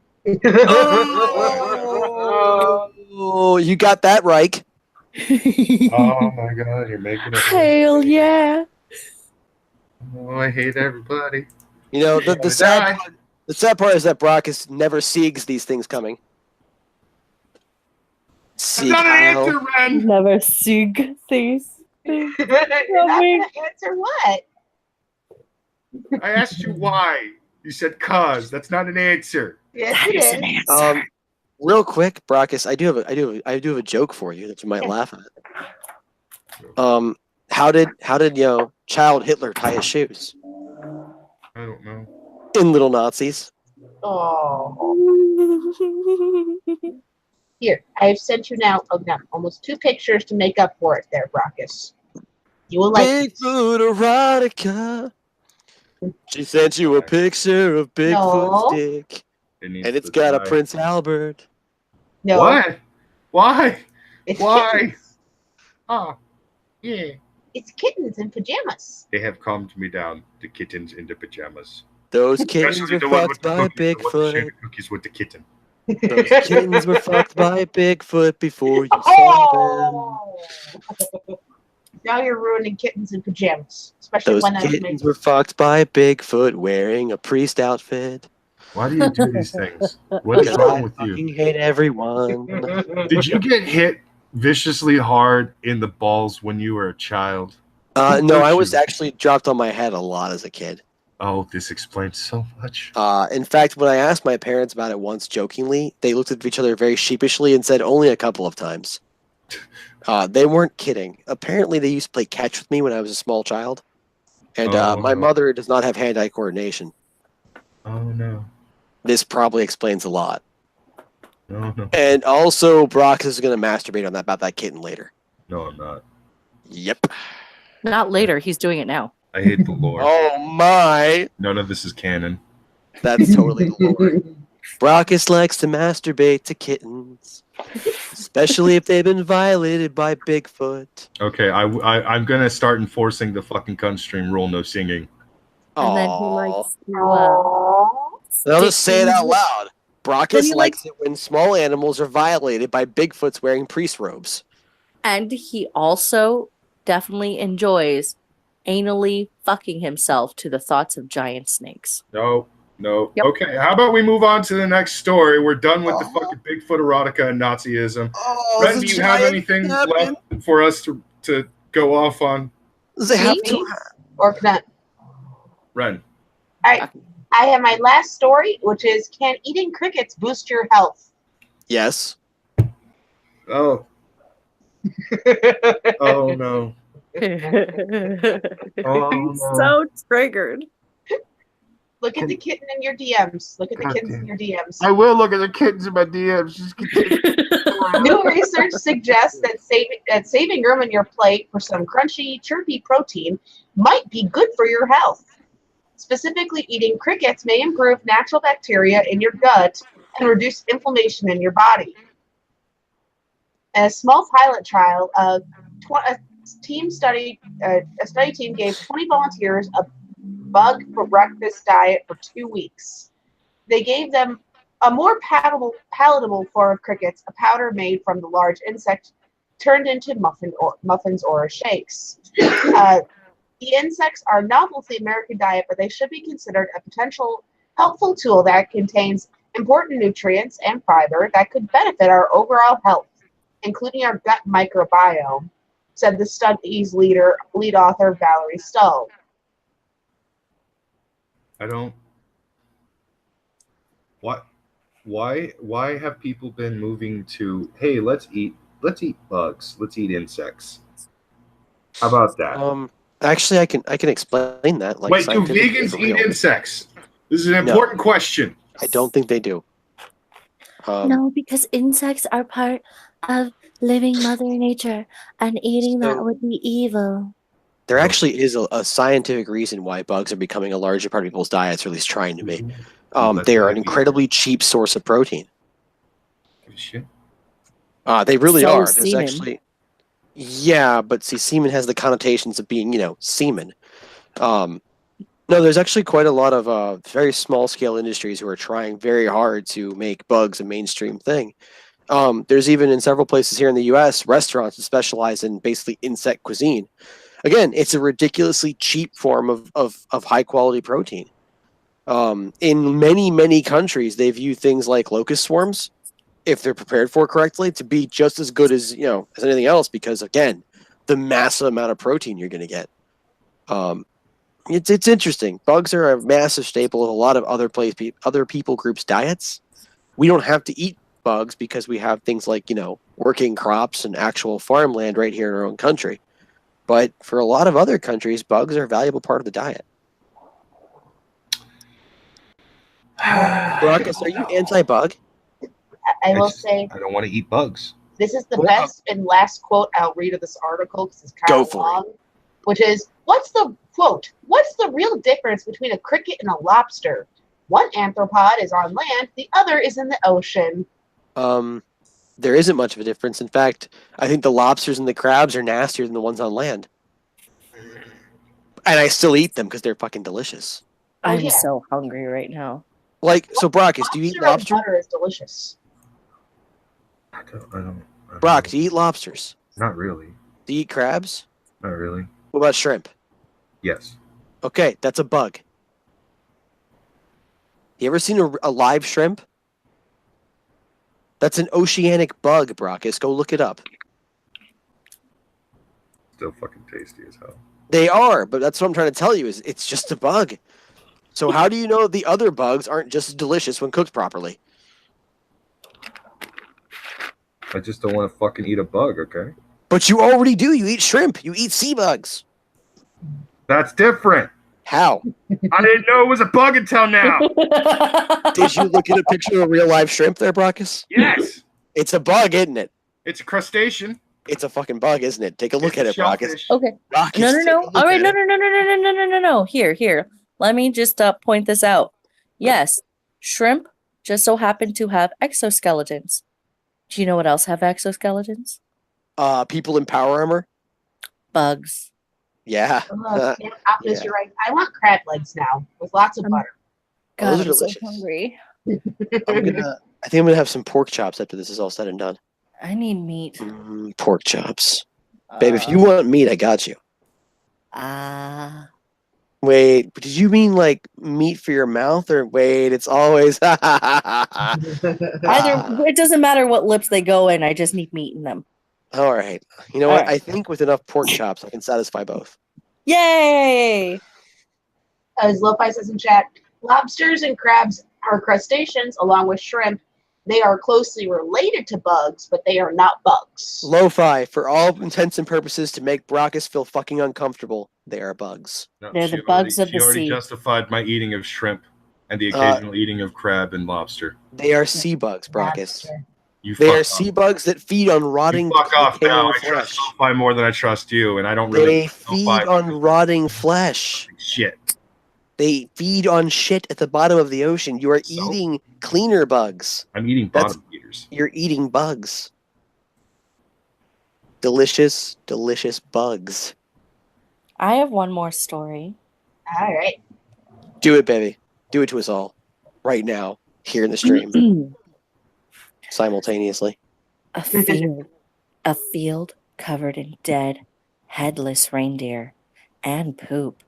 Oh, you got that right.
Oh my god, you're making it.
Hell yeah.
Oh, I hate everybody.
The sad part is that Brockus never sees these things coming.
Not an answer, Ren.
Never see these things coming.
Answer what?
I asked you why. You said cause. That's not an answer.
Yes,
That
it
is
is.
an answer.
Real quick, Brockus, I do have a joke for you that you might laugh at. How did child Hitler tie his shoes?
I don't know.
In Little Nazis.
Oh. Here, I've sent you now almost 2 pictures to make up for it there, Brockus. You will like
Bigfoot erotica. She sent you a picture of Bigfoot's dick. And it's got a Prince Albert.
No.
What? Why?
It's
Why?
kittens.
Oh, yeah.
It's kittens in pajamas.
They have calmed me down. The kittens in the pajamas.
Those kittens
Especially
were
the one
fucked
with the
by
cookies, the one that shared
Bigfoot.
the cookies with the kitten.
Those kittens were fucked by Bigfoot before you saw
Oh! Now you're ruining kittens in pajamas. Especially
them. Those
when I was
kittens
making.
were fucked by Bigfoot wearing a priest outfit.
Why do you do these things? What is
Because
wrong
I
with you?
fucking hate everyone.
Did you get hit viciously hard in the balls when you were a child?
No, I was actually dropped on my head a lot as a kid.
Oh, this explains so much.
In fact, when I asked my parents about it once jokingly, they looked at each other very sheepishly and said only a couple of times. They weren't kidding. Apparently, they used to play catch with me when I was a small child. And my mother does not have hand-eye coordination.
Oh, no.
This probably explains a lot.
Oh, no.
And also, Brock is going to masturbate about that kitten later.
No, I'm not.
Yep.
Not later. He's doing it now.
I hate the lore.
Oh my!
None of this is canon.
That's totally the lore. Brockus likes to masturbate to kittens, especially if they've been violated by Bigfoot.
Okay, I'm gonna start enforcing the fucking cunt stream rule: no singing.
And then he
Aww.
likes to.
I'll just say it out
stick-
loud.
But
Brockus
he
likes it when small animals are violated by Bigfoots wearing priest robes.
And he also definitely enjoys anally fucking himself to the thoughts of giant snakes.
No.
Yep.
Okay, how about we move on to the next story? We're done with the fucking Bigfoot erotica and Nazism.
Oh,
Ren, do you have anything left for us to go off on?
They have
Me?
to.
Or Cunt?
Ren.
I have my last story, which is, can eating crickets boost your health?
Yes.
Oh. Oh no.
He's
no.
so triggered.
Look at the kitten in your DMs. Look at the kittens in your DMs.
I will look at the kittens in my DMs. Just continue.
New research suggests that saving room in your plate for some crunchy, chirpy protein might be good for your health. Specifically, eating crickets may improve natural bacteria in your gut and reduce inflammation in your body. In a small pilot trial, a study team gave 20 volunteers a bug for breakfast diet for 2 weeks. They gave them a more palatable form of crickets, a powder made from the large insect turned into muffins or shakes. The insects are novel to the American diet, but they should be considered a potential helpful tool that contains important nutrients and fiber that could benefit our overall health, including our gut microbiome, said the study's lead author, Valerie Stull.
I don't. What? Why have people been moving to? Hey, let's eat bugs. Let's eat insects. How about that?
Actually, I can explain that. Like,
Wait, do
scientifically
vegans
for
eat
real.
insects? This is an important question.
I don't think they do.
No, because insects are part of living Mother Nature, and eating that would be evil.
There actually is a scientific reason why bugs are becoming a larger part of people's diets, or at least trying to be. They are an incredibly cheap source of protein.
Shit.
They really
So
are.
is
There's
semen.
actually, yeah, but see, semen has the connotations of being, semen. No, there's actually quite a lot of very small scale industries who are trying very hard to make bugs a mainstream thing. There's even in several places here in the U.S. restaurants that specialize in basically insect cuisine. Again, it's a ridiculously cheap form of high quality protein. In many countries, they view things like locust swarms, if they're prepared for correctly, to be just as good as as anything else, because again, the massive amount of protein you're going to get. It's interesting. Bugs are a massive staple of a lot of other people groups' diets. We don't have to eat bugs because we have things like working crops and actual farmland right here in our own country. But for a lot of other countries, bugs are a valuable part of the diet. Brockus, are you anti-bug?
I will say
I don't want to eat bugs.
this is the
Well,
best and last quote I'll read of this article because it's kind
Go
of
for
long, which is, what's the real difference between a cricket and a lobster? One arthropod is on land, the other is in the ocean.
There isn't much of a difference. In fact, I think the lobsters and the crabs are nastier than the ones on land. And I still eat them because they're fucking delicious.
I'm
yeah.
so hungry right now.
Like, so Brockus, do you eat lobster?
And butter is delicious.
I don't.
Brock, do you eat lobsters?
Not really.
Do you eat crabs?
Not really.
What about shrimp?
Yes.
Okay, that's a bug. You ever seen a live shrimp? That's an oceanic bug, Brockus. Go look it up.
Still fucking tasty as hell.
They are, but that's what I'm trying to tell you is it's just a bug. So how do you know the other bugs aren't just as delicious when cooked properly?
I just don't want to fucking eat a bug, okay?
But you already do. You eat shrimp. You eat sea bugs.
That's different.
How?
I didn't know it was a bug until now.
Did you look at a picture of a real live shrimp there, Brockus?
Yes.
It's a bug, isn't it?
It's a crustacean.
It's a fucking bug, isn't it? Take a look at it, Brockus.
Shellfish.
Okay.
Brockus,
No.
take a look
All right,
at
no.
it.
Here. Let me just point this out. Yes, shrimp just so happen to have exoskeletons. Do you know what else have exoskeletons?
People in power armor?
Bugs.
Yeah.
Yeah, Optimus,
Yeah.
you're right. I want crab legs now with lots of butter.
God,
Those are
I'm so
delicious.
hungry.
I think I'm gonna have some pork chops after this is all said and done.
I need meat.
Pork chops. Babe, if you want meat, I got you. Wait, did you mean like meat for your mouth, or wait, it's always
Either it doesn't matter what lips they go in, I just need meat in them.
All right. You know
All
what?
right.
I think with enough pork chops, I can satisfy both.
Yay!
As Lo-Fi says in chat, lobsters and crabs are crustaceans along with shrimp. They are closely related to bugs, but they are not bugs.
Lo-fi, for all intents and purposes, to make Brockus feel fucking uncomfortable, they are bugs.
No,
They're the bugs of the
She already
sea.
justified my eating of shrimp and the occasional eating of crab and lobster.
They are sea bugs, Brockus.
You
They
fuck
are
off.
sea bugs that feed on rotting,
You fuck off now. I
flesh.
trust Lo-Fi more than I trust you, and I don't really.
They feed on rotting flesh.
Shit.
They feed on shit at the bottom of the ocean. You are eating cleaner bugs.
I'm eating bottom feeders.
You're eating bugs. Delicious, delicious bugs.
I have one more story.
All right.
Do it, baby. Do it to us all. Right now. Here in the stream. Simultaneously.
A field covered in dead, headless reindeer and poop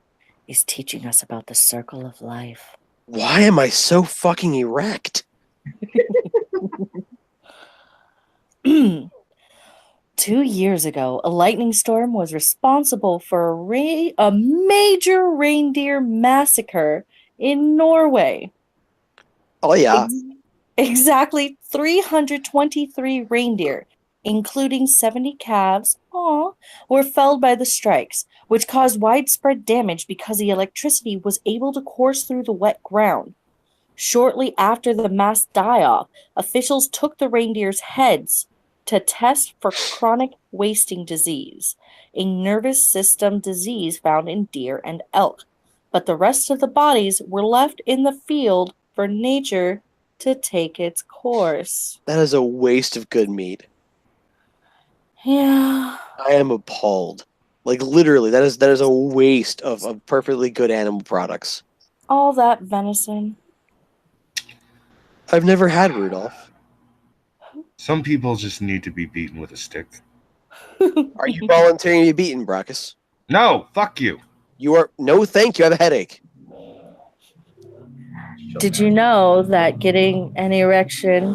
is teaching us about the circle of life.
Why am I so fucking erect?
2 years ago, a lightning storm was responsible for a major reindeer massacre in Norway.
Oh, yeah.
Exactly 323 reindeer, including 70 calves, were felled by the strikes, which caused widespread damage because the electricity was able to course through the wet ground. Shortly after the mass die-off, officials took the reindeer's heads to test for chronic wasting disease, a nervous system disease found in deer and elk. But the rest of the bodies were left in the field for nature to take its course.
That is a waste of good meat.
Yeah.
I am appalled. Like, literally, that is a waste of perfectly good animal products.
All that venison.
I've never had Rudolph.
Some people just need to be beaten with a stick.
Are you volunteering to be beaten, Brockus?
No, fuck you.
You are... No, thank you. I have a headache.
Did you know that getting an erection...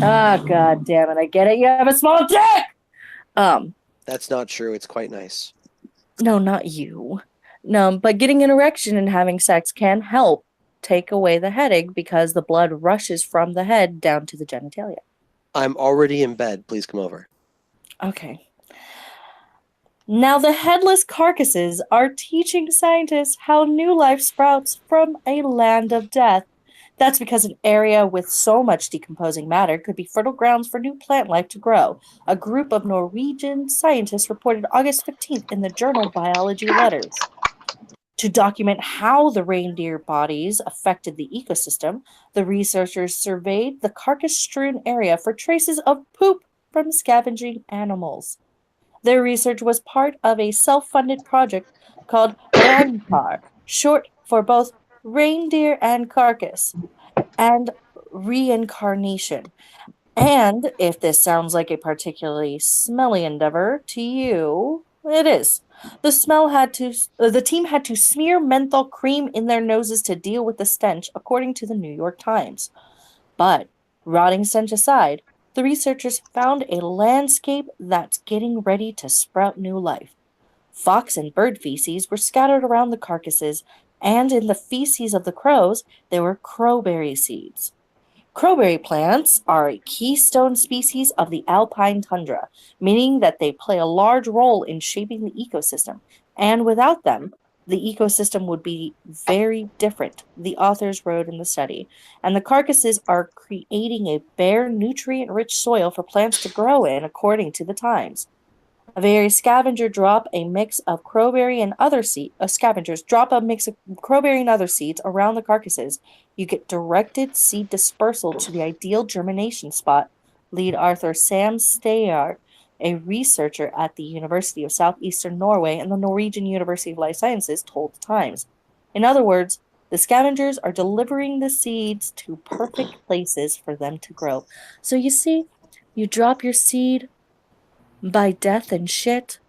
God damn it, I get it. You have a small dick!
That's not true. It's quite nice.
No, not you. No, but getting an erection and having sex can help take away the headache because the blood rushes from the head down to the genitalia.
I'm already in bed. Please come over.
Okay. Now the headless carcasses are teaching scientists how new life sprouts from a land of death. That's because an area with so much decomposing matter could be fertile grounds for new plant life to grow. A group of Norwegian scientists reported August 15th in the journal Biology Letters. To document how the reindeer bodies affected the ecosystem, the researchers surveyed the carcass-strewn area for traces of poop from scavenging animals. Their research was part of a self-funded project called Reindeer, short for both reindeer and carcass, and reincarnation. And if this sounds like a particularly smelly endeavor to you, it is. The team had to smear menthol cream in their noses to deal with the stench, according to the New York Times. But, rotting stench aside, the researchers found a landscape that's getting ready to sprout new life. Fox and bird feces were scattered around the carcasses, and in the feces of the crows, there were crowberry seeds. Crowberry plants are a keystone species of the alpine tundra, meaning that they play a large role in shaping the ecosystem, and without them, the ecosystem would be very different, the authors wrote in the study, and the carcasses are creating a bare, nutrient-rich soil for plants to grow in, according to the Times. A very scavenger drop a mix of crowberry and other seed. Scavengers drop a mix of crowberry and other seeds around the carcasses. You get directed seed dispersal to the ideal germination spot. Lead Arthur Sam Steyar, a researcher at the University of Southeastern Norway and the Norwegian University of Life Sciences, told the Times. In other words, the scavengers are delivering the seeds to perfect places for them to grow. So you see, you drop your seed by death and shit.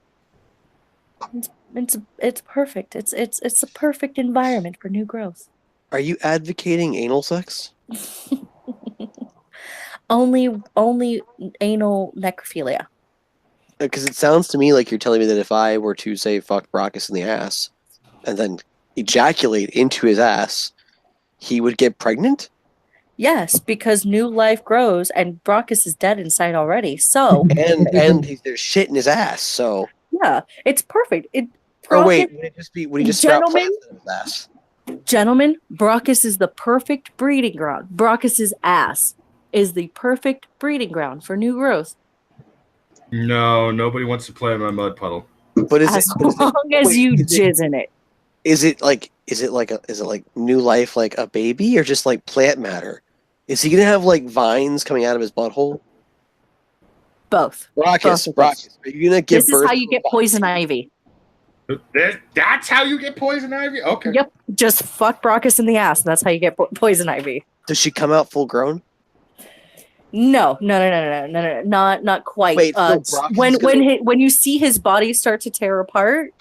It's perfect. It's a perfect environment for new growth.
Are you advocating anal sex?
only anal necrophilia.
Because it sounds to me like you're telling me that if I were to say fuck Brockus in the ass and then ejaculate into his ass, he would get pregnant?
Yes, because new life grows and Brockus is dead inside already. So
And there's shit in his ass, so
yeah, it's perfect.
or wait, would he just sprout
Gentlemen?
plants in his ass?
Gentlemen, Brockus is the perfect breeding ground. Brockus's ass is the perfect breeding ground for new growth.
No, nobody wants to play in my mud puddle.
But
As long as you jizz in it.
Is it like new life, like a baby, or just like plant matter? Is he gonna have like vines coming out of his butthole?
Both.
Brockus, are you gonna give
This
birth?
is how you get poison ivy.
That's how you get poison ivy? Okay.
Yep. Just fuck Brockus in the ass, and that's how you get poison ivy.
Does she come out full grown?
No, not quite.
Wait, so Brockus
when you see his body start to tear apart,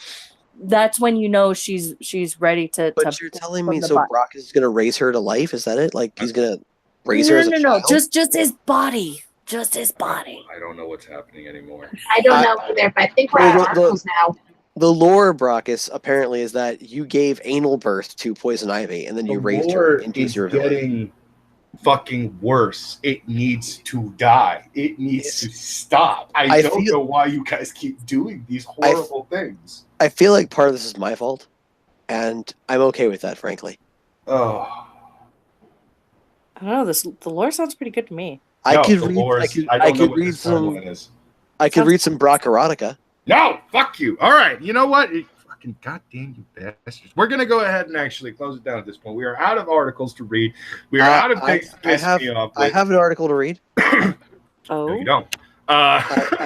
that's when you know she's ready to.
But you're telling me so Brockus is gonna raise her to life? Is that it? Like he's gonna raise her as a child?
Just his body. Just his body.
I don't know what's happening anymore.
I don't know either, but I think we're at articles now.
The lore, Brockus, apparently is that you gave anal birth to Poison Ivy, and then you raised her into your
getting fucking worse. It needs to die. It needs to stop. I don't know why you guys keep doing these horrible things.
I feel like part of this is my fault, and I'm okay with that, frankly.
Oh.
I don't know. The lore sounds pretty good to me.
I could read some Brock erotica.
No, fuck you. All right, you know what? Fucking goddamn you bastards. We're gonna go ahead and actually close it down at this point. We are out of articles to read. We are out of things to piss me off with.
I have an article to read.
Oh,
no, you don't.
I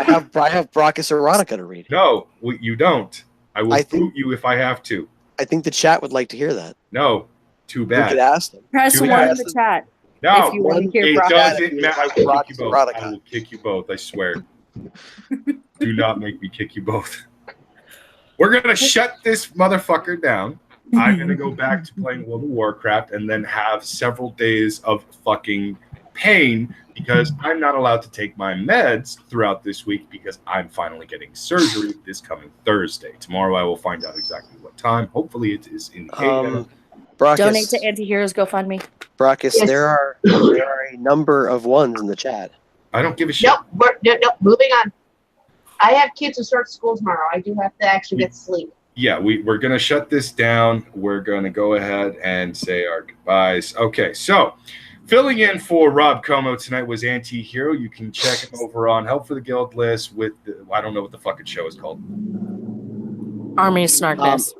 have Brockus erotica to read.
No, you don't. I will boot you if I have to.
I think the chat would like to hear that.
No, too bad.
We could ask them.
Press one in the chat.
No,
if you want to hear
it doesn't matter. I will kick you both.
Erotica.
I will kick you both. I swear. Do not make me kick you both. We're gonna shut this motherfucker down. I'm gonna go back to playing World of Warcraft and then have several days of fucking pain because I'm not allowed to take my meds throughout this week because I'm finally getting surgery this coming Thursday. Tomorrow I will find out exactly what time. Hopefully it is in the
Brockus,
donate to Antiheroes GoFundMe.
Brockus, yes. there are a number of ones in the chat.
I don't give a shit.
Nope. Moving on. I have kids who start school tomorrow. I do have to actually get sleep.
Yeah, we're going to shut this down. We're going to go ahead and say our goodbyes. Okay, so filling in for Rob Como tonight was Anti-Hero. You can check him over on Help for the Guild list with I don't know what the fucking show is called.
Army of Snarkness.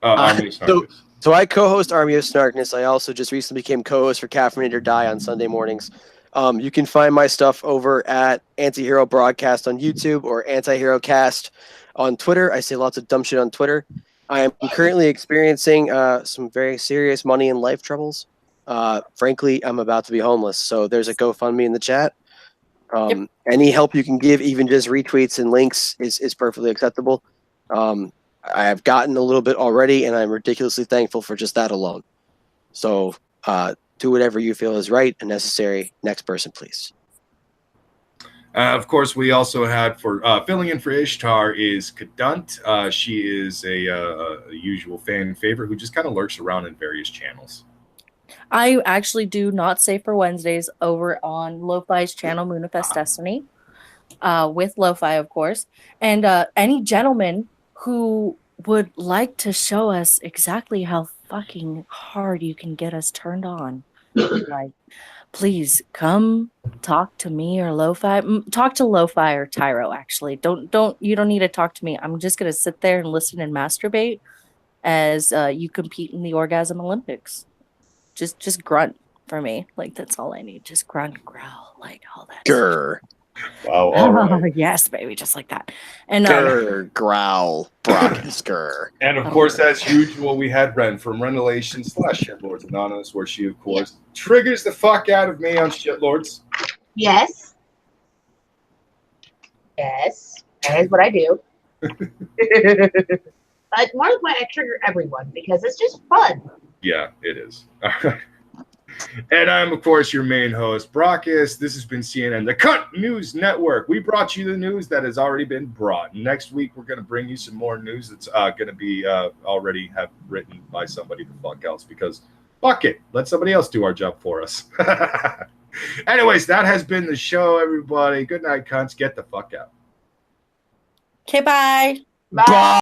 Army of Snarkness.
So I co-host Army of Snarkness. I also just recently became co-host for Caffeinated or Die on Sunday mornings. You can find my stuff over at Anti-Hero Broadcast on YouTube or Anti-Hero Cast on Twitter. I say lots of dumb shit on Twitter. I am currently experiencing some very serious money and life troubles. Frankly, I'm about to be homeless. So there's a GoFundMe in the chat. Yep. Any help you can give, even just retweets and links, is perfectly acceptable. I have gotten a little bit already, and I'm ridiculously thankful for just that alone. So do whatever you feel is right and necessary. Next person, please.
Of course, we also had for filling in for Ishtar is Cunt. She is a usual fan favorite who just kind of lurks around in various channels.
I actually do Not Safe for Wednesdays over on Lo-Fi's channel, Moonifest Destiny, with Lo-Fi, of course. And any gentleman who would like to show us exactly how fucking hard you can get us turned on, Like, please come talk to me or Lo-Fi. Talk to Lo-Fi or Tyro, actually. You don't need to talk to me. I'm just going to sit there and listen and masturbate as you compete in the Orgasm Olympics. Just grunt for me. Like, that's all I need. Just grunt, growl, like all that.
Grr,
Wow, all right.
Yes, baby, just like that. And
grr, growl, Brockus, grr.
And of course, as usual, we had Ren from Renelations/Shitlords Anonymous, where she, of course, triggers the fuck out of me on Shitlords.
Yes. Yes. That is what I do. But more than what I trigger everyone because it's just fun.
Yeah, it is. All right. And I'm, of course, your main host, Brockus. This has been CNN, the Cunt News Network. We brought you the news that has already been brought. Next week, we're going to bring you some more news that's going to be already have written by somebody the fuck else because fuck it. Let somebody else do our job for us. Anyways, that has been the show, everybody. Good night, cunts. Get the fuck out.
okay, bye.
Bye.